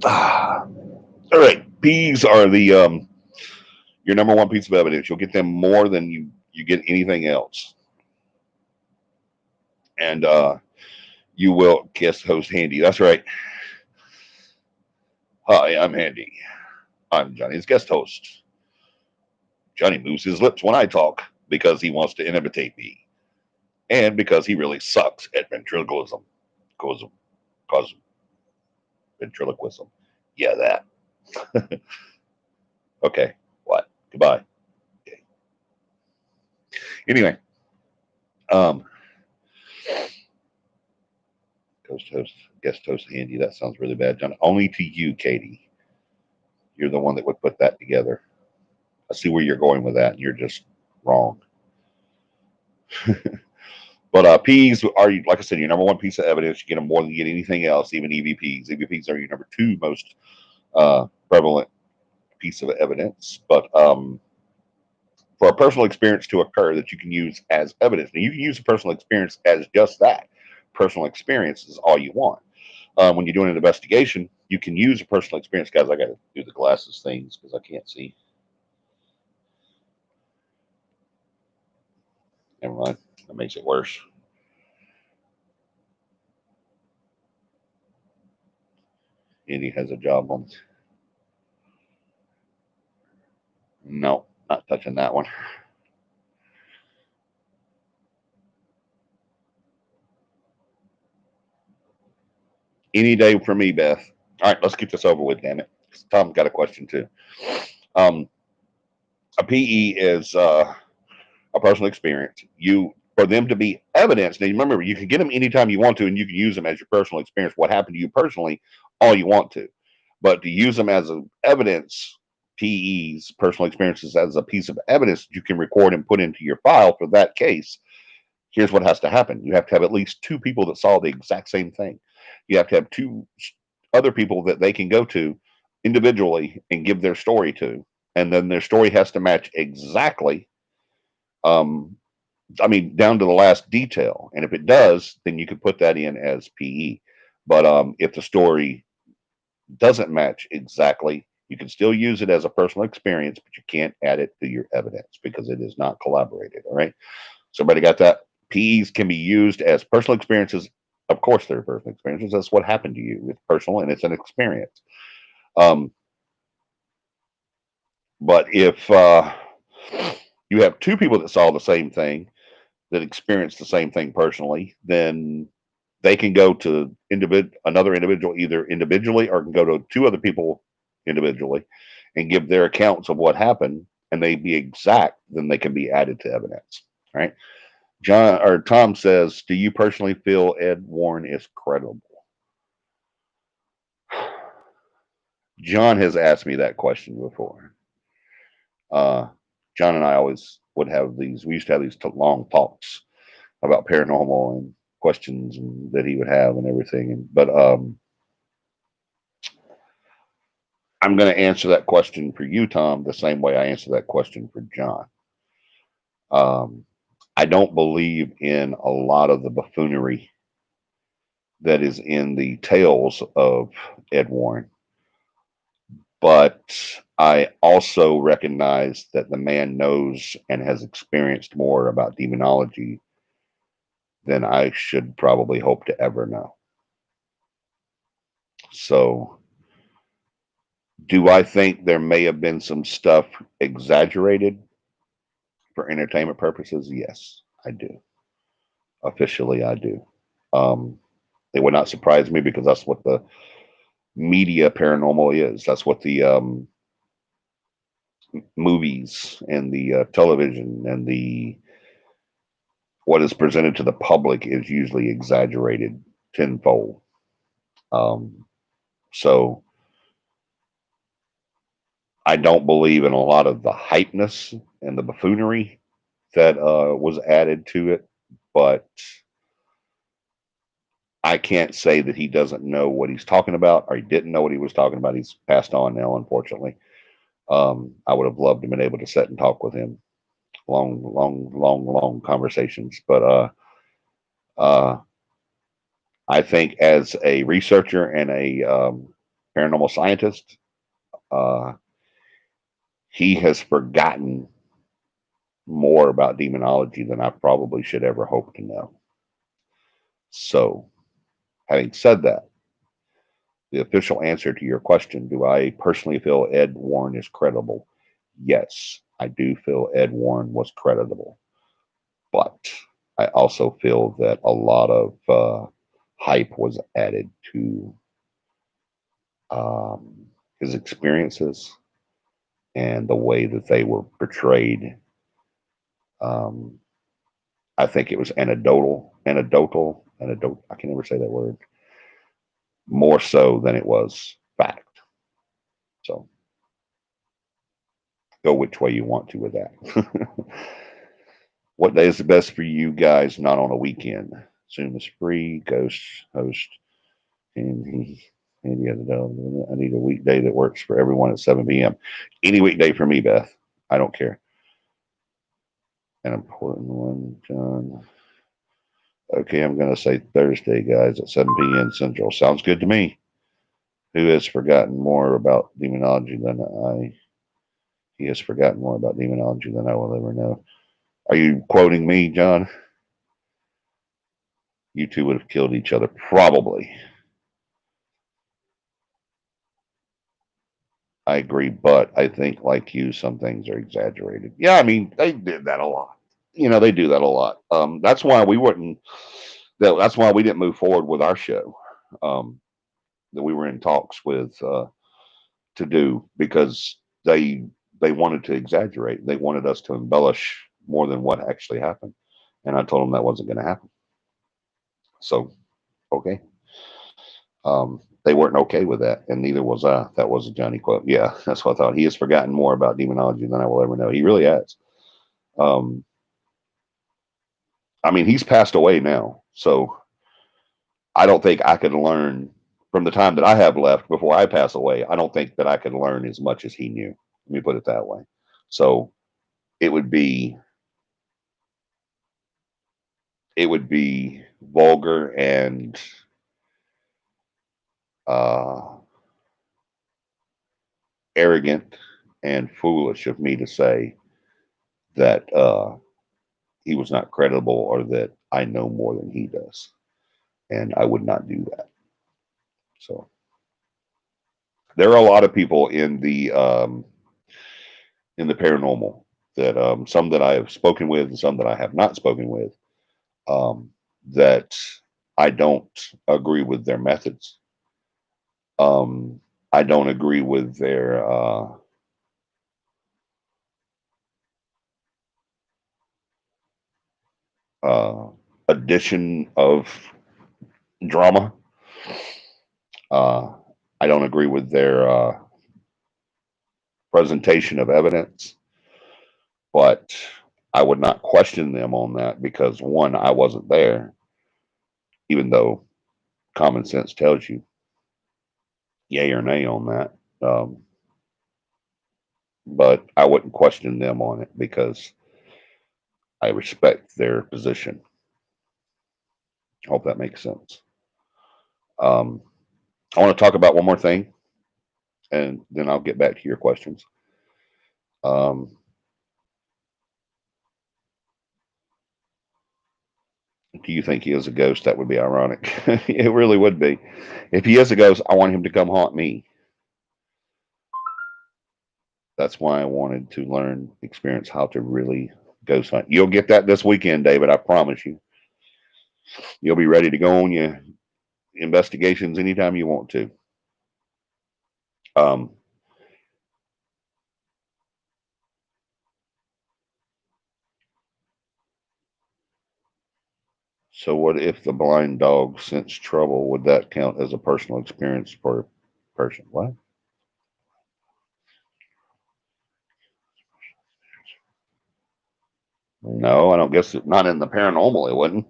All right. P's are the your number one piece of evidence. You'll get them more than you get anything else. And you will guest host Handy. That's right. Hi, I'm Handy. I'm Johnny's guest host. Johnny moves his lips when I talk because he wants to imitate me. And because he really sucks at ventriloquism. Cause ventriloquism. Yeah, that. Okay. What? Goodbye. Okay. Anyway, um, guest host Handy. That sounds really bad, John. Only to you, Katie. You're the one that would put that together. I see where you're going with that. You're just wrong. But Ps are, like I said, your number one piece of evidence. You get them more than you get anything else, even EVPs. EVPs are your number 2 most prevalent piece of evidence. But for a personal experience to occur that you can use as evidence, now you can use a personal experience as just that. Personal experience is all you want. When you're doing an investigation, you can use a personal experience. Guys, I got to do the glasses things because I can't see. Never mind. That makes it worse. Andy has a job on. No, not touching that one. Any day for me, Beth. All right, let's get this over with, damn it. Tom's got a question too. A PE is a personal experience. You For them to be evidence. Now, remember, you can get them anytime you want to, and you can use them as your personal experience. What happened to you personally, all you want to, but to use them as a evidence, PEs, personal experiences, as a piece of evidence that you can record and put into your file for that case. Here's what has to happen: you have to have at least two people that saw the exact same thing. You have to have two other people that they can go to individually and give their story to, and then their story has to match exactly. Um, I mean, down to the last detail. And if it does, then you could put that in as PE. But if the story doesn't match exactly, you can still use it as a personal experience, but you can't add it to your evidence because it is not collaborated. All right. So, everybody got that? PEs can be used as personal experiences. Of course, they're personal experiences. That's what happened to you. It's personal and it's an experience. Um, but if you have two people that saw the same thing, that experienced the same thing personally, then they can go to another individual either individually or can go to two other people individually and give their accounts of what happened, and they be exact, then they can be added to evidence. Right? John or Tom says, "Do you personally feel Ed Warren is credible?" John has asked me that question before. Uh, John and I always would have these. We used to have these long talks about paranormal and questions that he would have and everything. But I'm going to answer that question for you, Tom, the same way I answer that question for John. Um, I don't believe in a lot of the buffoonery that is in the tales of Ed Warren, but I also recognize that the man knows and has experienced more about demonology than I should probably hope to ever know. So, do I think there may have been some stuff exaggerated for entertainment purposes? Yes, I do. Officially, I do. Um, it would not surprise me because that's what the media paranormal is. That's what the movies and the television and the what is presented to the public is usually exaggerated tenfold. Um, so I don't believe in a lot of the hypeness and the buffoonery that was added to it, but I can't say that he doesn't know what he's talking about or he didn't know what he was talking about. He's passed on now, unfortunately. I would have loved to have been able to sit and talk with him. Long conversations. But uh, I think as a researcher and a paranormal scientist, uh, he has forgotten more about demonology than I probably should ever hope to know. So, having said that, the official answer to your question, do I personally feel Ed Warren is credible? Yes, I do feel Ed Warren was credible. But I also feel that a lot of hype was added to his experiences and the way that they were portrayed. Um, I think it was anecdotal. I can never say that word. More so than it was fact. So go which way you want to with that. What day is the best for you guys? Not on a weekend. Zoom is free. Ghost host. And the other day, I need a weekday that works for everyone at 7 p.m. Any weekday for me, Beth. I don't care. An important one, John. Okay, I'm going to say Thursday, guys, at 7 p.m. Central. Sounds good to me. Who has forgotten more about demonology than I? He has forgotten more about demonology than I will ever know. Are you quoting me, John? You two would have killed each other, probably. I agree, but I think, like you, some things are exaggerated. Yeah, I mean, they did that a lot. They do that a lot. That's why we wouldn't. That's why we didn't move forward with our show. Um, that we were in talks with to do because they wanted to exaggerate. They wanted us to embellish more than what actually happened, And I told him that wasn't going to happen. So, okay. They weren't okay with that, and neither was I. That was a Johnny quote. Yeah, that's what I thought. He has forgotten more about demonology than I will ever know. He really has. Um, I mean, he's passed away now, so I don't think I could learn from the time that I have left before I pass away. I don't think that I could learn as much as he knew. Let me put it that way. So it would be vulgar and uh, arrogant and foolish of me to say that he was not credible or that I know more than he does, and I would not do that. So there are a lot of people in the paranormal that some that I have spoken with and some that I have not spoken with, um, that I don't agree with their methods. Um, I don't agree with their uh, addition of drama. Uh, I don't agree with their presentation of evidence, but I would not question them on that because one, I wasn't there, even though common sense tells you yay or nay on that. But I wouldn't question them on it because I respect their position. I hope that makes sense. Um, I want to talk about one more thing, and then I'll get back to your questions. Um, do you think he is a ghost? That would be ironic. It really would be. If he is a ghost, I want him to come haunt me. That's why I wanted to learn, experience how to really ghost hunt. You'll get that this weekend, David. I promise you. You'll be ready to go on your investigations anytime you want to. Um, so, what if the blind dog sensed trouble? Would that count as a personal experience for a person? What? No, I don't guess it, not in the paranormal. It wouldn't.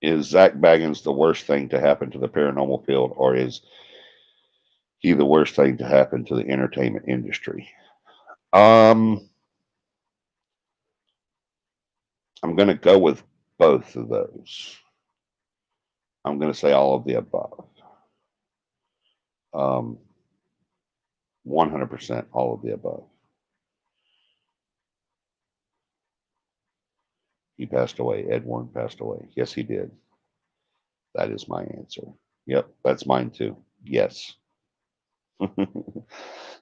Is Zach Baggins the worst thing to happen to the paranormal field, or is he the worst thing to happen to the entertainment industry? Um, I'm going to go with both of those. I'm going to say all of the above. 100% all of the above. He passed away. Ed Warren passed away. Yes, he did. That is my answer. Yep, that's mine too. Yes.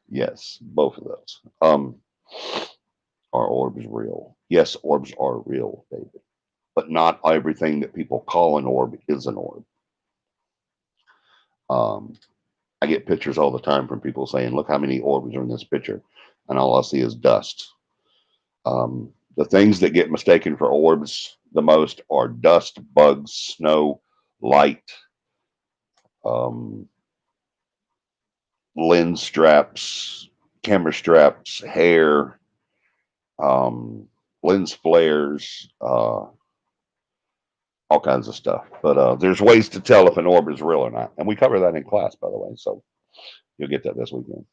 Yes, both of those. Are orbs real? Yes, orbs are real, David. But not everything that people call an orb is an orb. Um, I get pictures all the time from people saying, "Look how many orbs are in this picture," and all I see is dust. The things that get mistaken for orbs the most are dust, bugs, snow, light, um, lens straps, camera straps, hair, um, lens flares, all kinds of stuff. But there's ways to tell if an orb is real or not, and we cover that in class, by the way. So you'll get that this weekend.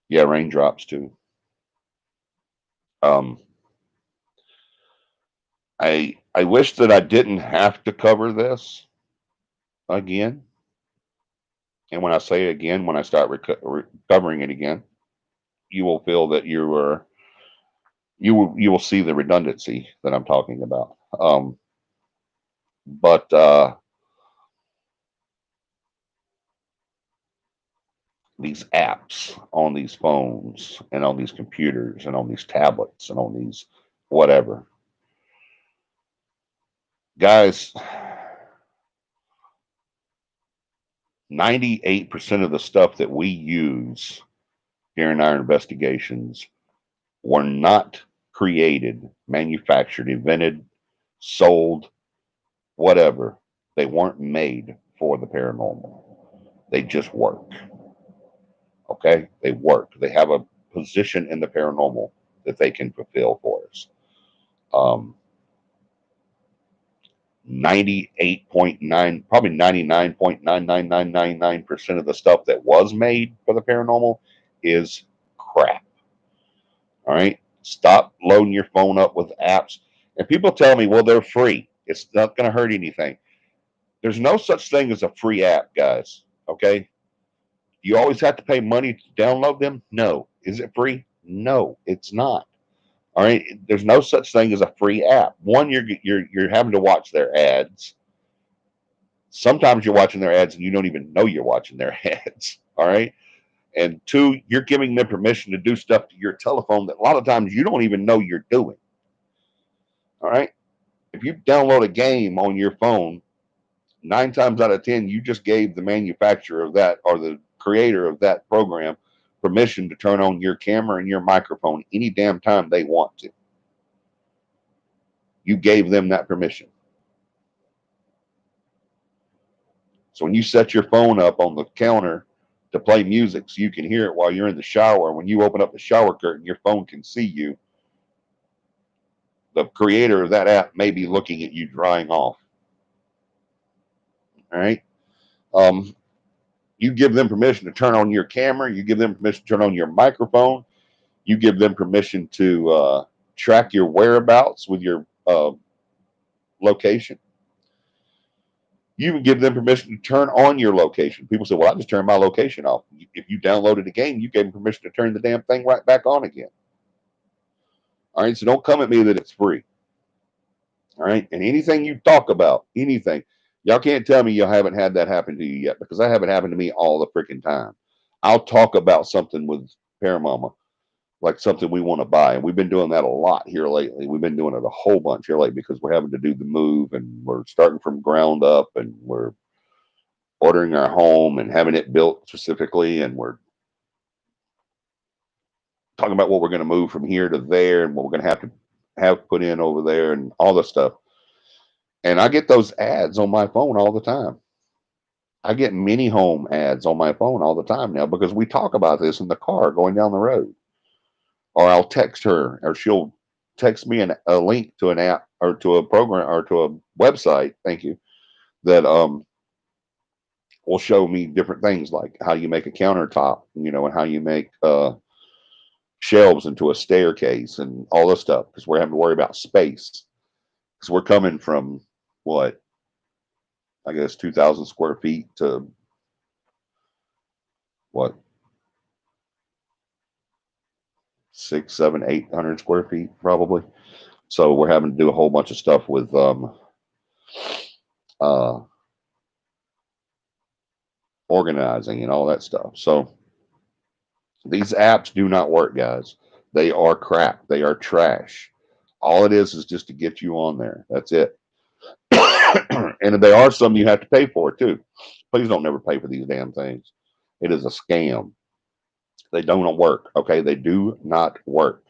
Yeah, raindrops too. Um, I wish that I didn't have to cover this again. And when I say again, when I start covering it again, you will feel that you will see the redundancy that I'm talking about. But these apps on these phones and on these computers and on these tablets and on these whatever, guys, 98% of the stuff that we use during our investigations were not created, manufactured, invented, sold, whatever. They weren't made for the paranormal. They just work. Okay? They work. They have a position in the paranormal that they can fulfill for us. Um, 98.9, probably 99.99999% of the stuff that was made for the paranormal is crap. All right? Stop loading your phone up with apps. And people tell me, well, they're free. It's not going to hurt anything. There's no such thing as a free app, guys. Okay? You always have to pay money to download them? No. Is it free? No, it's not. All right. There's no such thing as a free app. One, you're having to watch their ads. Sometimes you're watching their ads and you don't even know you're watching their ads. All right. And two, you're giving them permission to do stuff to your telephone that a lot of times you don't even know you're doing. All right. If you download a game on your phone, 9 times out of 10, you just gave the manufacturer of that or the creator of that program permission to turn on your camera and your microphone any damn time they want to. You gave them that permission. So when you set your phone up on the counter to play music so you can hear it while you're in the shower, when you open up the shower curtain, your phone can see you. The creator of that app may be looking at you drying off. All right. You give them permission to turn on your camera. You give them permission to turn on your microphone. You give them permission to track your whereabouts with your location. You even give them permission to turn on your location. People say, well, I just turned my location off. If you downloaded a game, you gave them permission to turn the damn thing right back on again. All right, so don't come at me that it's free. All right, and anything you talk about, anything, y'all can't tell me you haven't had that happen to you yet, because that haven't happened to me all the freaking time. I'll talk about something with Paramama, like something we want to buy. And we've been doing that a lot here lately. We've been doing it a whole bunch here lately because we're having to do the move and we're starting from ground up and we're ordering our home and having it built specifically. And we're talking about what we're going to move from here to there and what we're going to have put in over there and all this stuff. And I get those ads on my phone all the time. I get mini home ads on my phone all the time now because we talk about this in the car going down the road. Or I'll text her, or she'll text me a link to an app or to a program or to a website. Thank you. That will show me different things like how you make a countertop, and how you make shelves into a staircase and all this stuff because we're having to worry about space because we're coming from what I guess 2,000 square feet to what 6, 7, 800 square feet probably. So we're having to do a whole bunch of stuff with organizing and all that stuff. So these apps do not work, guys. They are crap. They are trash. All it is just to get you on there. That's it. And there are some you have to pay for too. Please don't never pay for these damn things. It is a scam. They don't work. Okay, they do not work.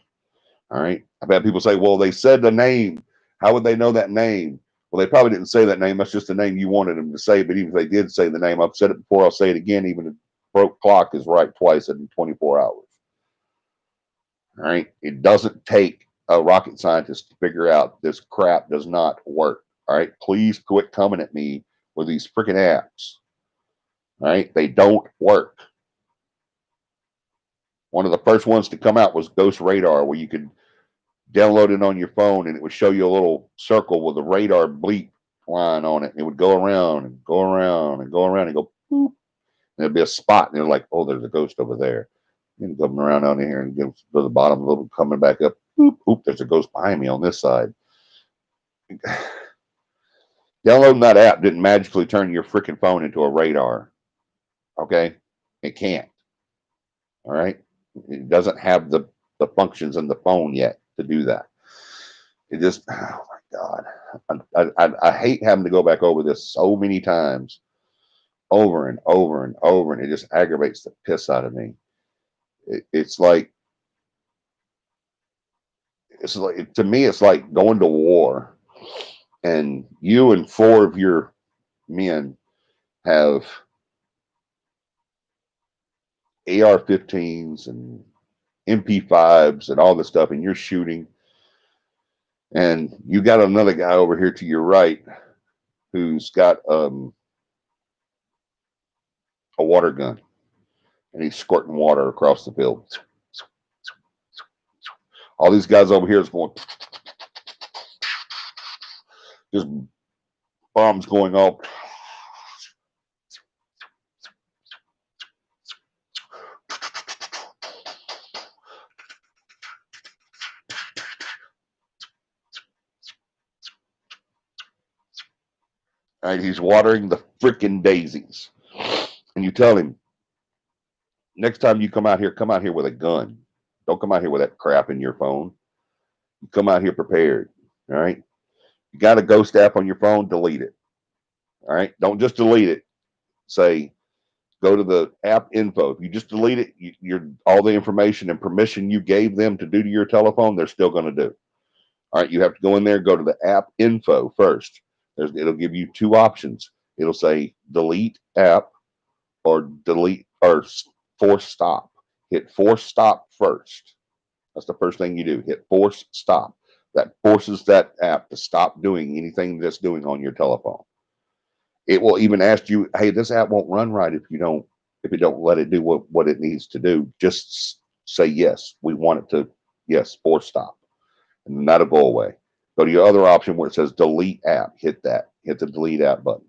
All right. I've had people say, "Well, they said the name. How would they know that name?" Well, they probably didn't say that name. That's just the name you wanted them to say. But even if they did say the name, I've said it before. I'll say it again. Even a broke clock is right twice in 24 hours. All right. It doesn't take a rocket scientist to figure out this crap does not work. All right. Please quit coming at me with these freaking apps. All right. They don't work. One of the first ones to come out was Ghost Radar, where you could download it on your phone and it would show you a little circle with a radar bleep line on it. And it would go around and go around and go around and go boop. And there'd be a spot. And they're like, oh, there's a ghost over there. And coming around down here and get to the bottom, a little coming back up. Boop, oop, there's a ghost behind me on this side. Downloading that app didn't magically turn your freaking phone into a radar. Okay? It can't. All right? It doesn't have the functions in the phone yet to do that. It just, oh my God. I hate having to go back over this so many times, over and over and over, and it just aggravates the piss out of me. It's like, It's like, to me, it's like going to war, and you and four of your men have AR-15s and MP5s and all this stuff, and you're shooting, and you got another guy over here to your right who's got a water gun, and he's squirting water across the field. All these guys over here is going, just bombs going off. Right, he's watering the freaking daisies, and you tell him, next time you come out here with a gun. Don't come out here with that crap in your phone. You come out here prepared. All right. You got a ghost app on your phone, delete it. All right. Don't just delete it. Say, go to the app info. If you just delete it, you're all the information and permission you gave them to do to your telephone, they're still going to do. All right. You have to go in there, go to the app info first. It'll give you two options. It'll say delete app or delete or force stop. Hit force stop first. That's the first thing you do. Hit force stop. That forces that app to stop doing anything that's doing on your telephone. It will even ask you, hey, this app won't run right if you don't let it do what it needs to do. Just say yes. We want it to, yes, force stop. And then that'll go away. Go to your other option where it says delete app. Hit that. Hit the delete app button.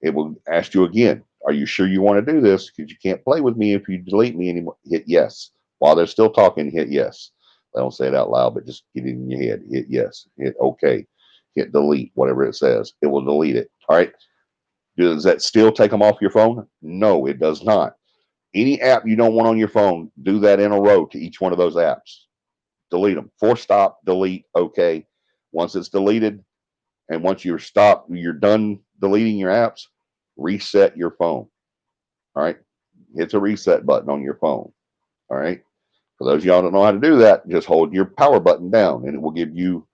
It will ask you again, are you sure you want to do this? Because you can't play with me if you delete me anymore. Hit yes. While they're still talking, hit yes. They don't say it out loud, but just get it in your head. Hit yes. Hit OK. Hit delete, whatever it says. It will delete it. All right. Does that still take them off your phone? No, it does not. Any app you don't want on your phone, do that in a row to each one of those apps. Delete them. Force stop, delete, OK. Once it's deleted, and once you're done deleting your apps, reset your phone. All right. Hit the reset button on your phone. All right. For those of y'all that don't know how to do that, just hold your power button down and it will give you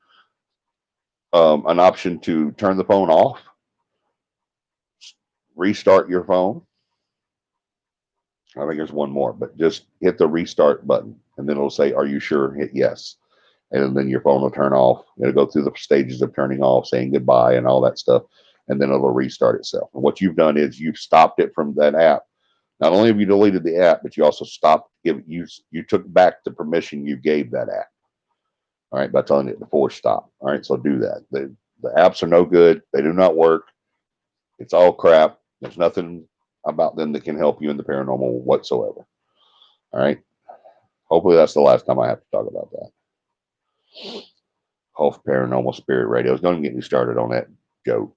an option to turn the phone off, restart your phone. I think there's one more, but just hit the restart button and then it'll say, are you sure? Hit yes. And then your phone will turn off. It'll go through the stages of turning off, saying goodbye and all that stuff. And then it'll restart itself. And what you've done is you've stopped it from that app. Not only have you deleted the app, but you also stopped you took back the permission you gave that app. All right, by telling it to force stop. All right, so do that. The apps are no good. They do not work. It's all crap. There's nothing about them that can help you in the paranormal whatsoever. All right. Hopefully that's the last time I have to talk about that. Hope Paranormal Spirit Radio is going to get me started on that joke.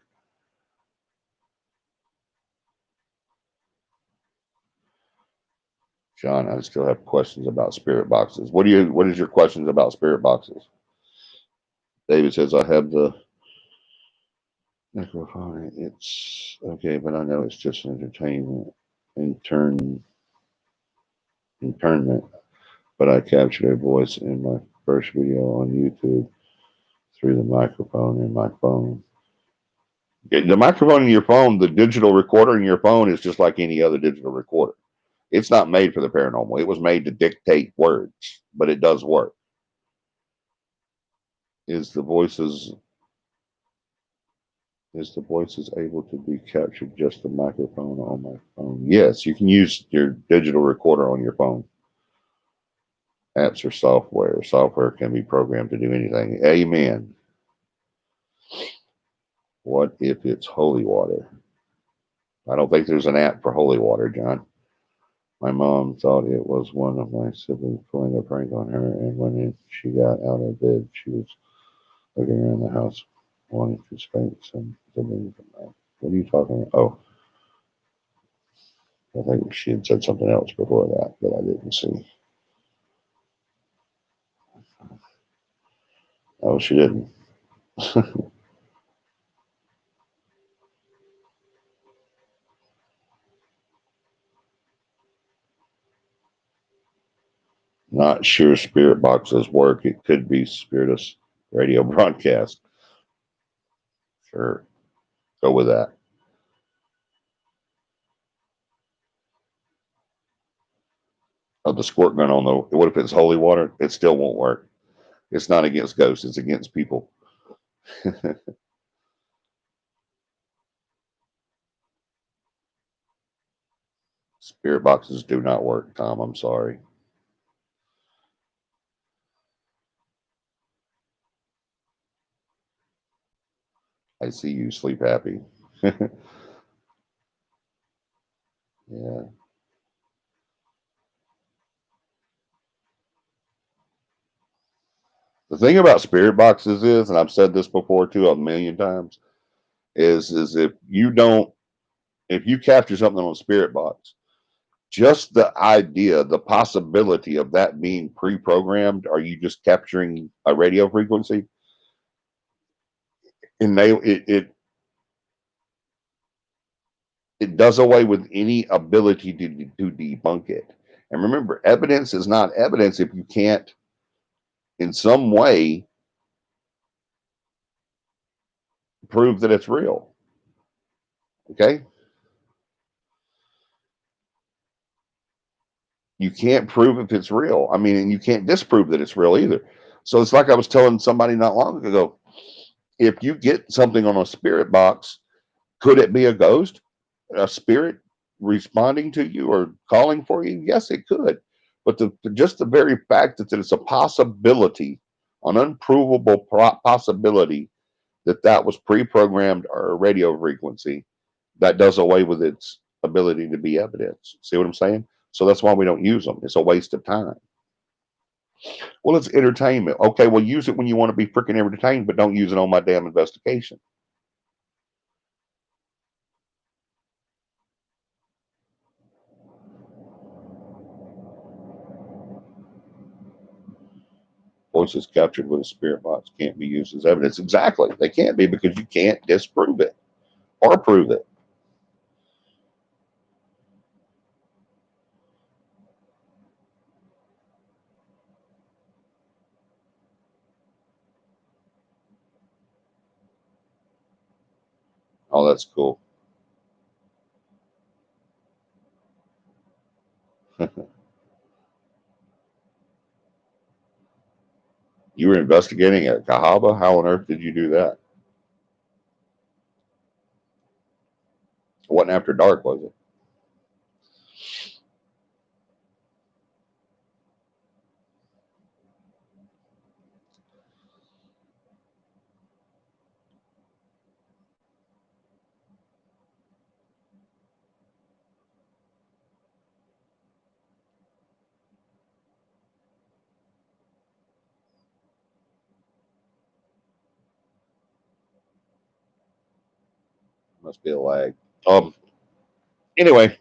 John, I still have questions about spirit boxes. What is your questions about spirit boxes? David says I have the microphone. It's okay, but I know it's just entertainment internment. But I captured a voice in my first video on YouTube through the microphone in my phone. The microphone in your phone, the digital recorder in your phone is just like any other digital recorder. It's not made for the paranormal. It was made to dictate words, but it does work. Is the voices able to be captured just the microphone on my phone? Yes, you can use your digital recorder on your phone. Apps or software. Software can be programmed to do anything. Amen. What if it's holy water? I don't think there's an app for holy water, John. My mom thought it was one of my siblings pulling a prank on her, and when she got out of bed, she was looking around the house wanting to spank some sibling. What are you talking about? Oh, I think she had said something else before that that I didn't see. Oh, she didn't. Not sure spirit boxes work. It could be spiritus radio broadcast. Sure. Go with that. The squirt gun on the, what if it's holy water? It still won't work. It's not against ghosts, it's against people. Spirit boxes do not work, Tom. I'm sorry. I see you. Sleep happy. Yeah. The thing about spirit boxes is, and I've said this before too a million times, is if you don't, if you capture something on a spirit box, just the idea, the possibility of that being pre-programmed, are you just capturing a radio frequency? And it does away with any ability to debunk it. And remember, evidence is not evidence if you can't, in some way, prove that it's real. Okay, you can't prove if it's real. I mean, and you can't disprove that it's real either. So it's like I was telling somebody not long ago. If you get something on a spirit box, could it be a ghost, a spirit responding to you or calling for you? Yes, it could. But just the very fact that it's a possibility, an unprovable possibility that that was pre-programmed or a radio frequency, that does away with its ability to be evidence. See what I'm saying? So that's why we don't use them. It's a waste of time. Well, it's entertainment. Okay, well, use it when you want to be freaking entertained, but don't use it on my damn investigation. Voices captured with a spirit box can't be used as evidence. Exactly. They can't be because you can't disprove it or prove it. Oh, that's cool. You were investigating at Cahaba? How on earth did you do that? It wasn't after dark, was it? Must be a lag. Um. Anyway,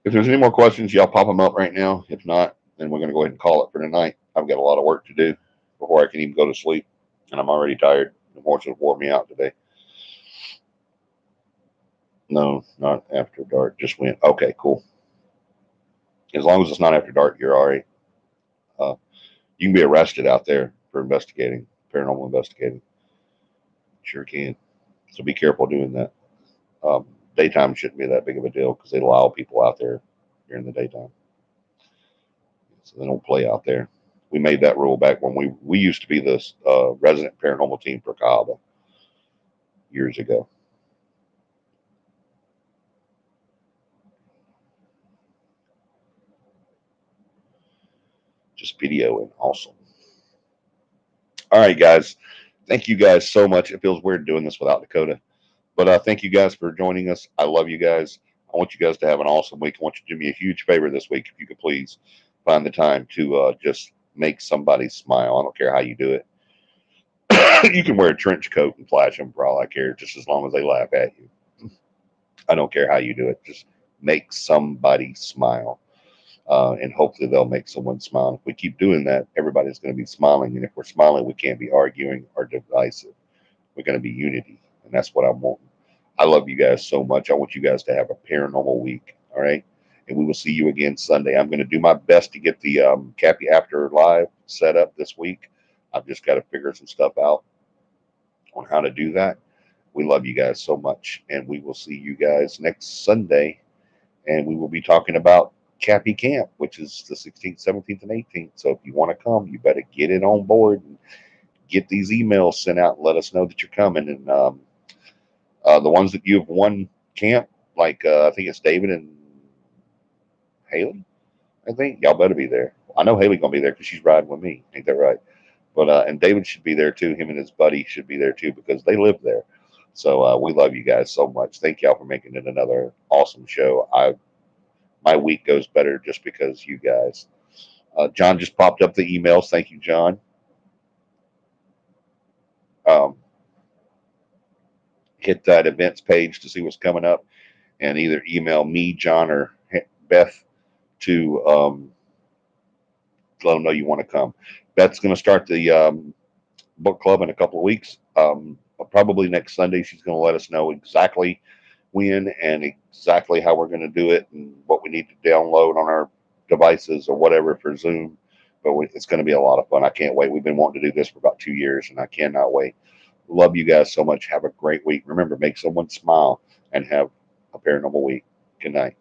if there's any more questions, y'all pop them up right now. If not, then we're going to go ahead and call it for tonight. I've got a lot of work to do before I can even go to sleep, and I'm already tired. The horse has wore me out today. No, not after dark. Just went. Okay, cool. As long as it's not after dark, you're all right. Uh, you can be arrested out there for investigating, paranormal investigating. Sure can. So be careful doing that. Um, Daytime shouldn't be that big of a deal because they allow people out there during the daytime. So they don't play out there. We made that rule back when we used to be this resident paranormal team for Cahaba years ago. Just video and awesome. All right, guys. Thank you guys so much. It feels weird doing this without Dakota. But thank you guys for joining us. I love you guys. I want you guys to have an awesome week. I want you to do me a huge favor this week, if you could please find the time to just make somebody smile. I don't care how you do it. You can wear a trench coat and flash them for all I care, just as long as they laugh at you. I don't care how you do it. Just make somebody smile. And hopefully they'll make someone smile. If we keep doing that, everybody's going to be smiling. And if we're smiling, we can't be arguing or divisive. We're going to be unity. And that's what I'm wanting. I love you guys so much. I want you guys to have a paranormal week. All right. and we will see you again Sunday. I'm going to do my best to get the CAPI After Live set up this week. I've just got to figure some stuff out on how to do that. We love you guys so much, and we will see you guys next Sunday, and we will be talking about CAPI Camp, which is the 16th, 17th, and 18th. So if you want to come, you better get it on board and get these emails sent out and let us know that you're coming. And the ones that you have won camp, like I think it's David and Haley. I think y'all better be there. I know Haley's gonna be there because she's riding with me. Ain't that right? But and David should be there too. Him and his buddy should be there too because they live there. So we love you guys so much. Thank y'all for making it another awesome show. My week goes better just because you guys. John just popped up the emails. Thank you, John. Um, hit that events page to see what's coming up, and either email me, John, or Beth to let them know you want to come. Beth's going to start the book club in a couple of weeks. Probably next Sunday, she's going to let us know exactly when and exactly how we're going to do it and what we need to download on our devices or whatever for Zoom. But it's going to be a lot of fun. I can't wait. We've been wanting to do this for about 2 years, and I cannot wait. Love you guys so much. Have a great week. Remember, make someone smile and have a paranormal week. Good night.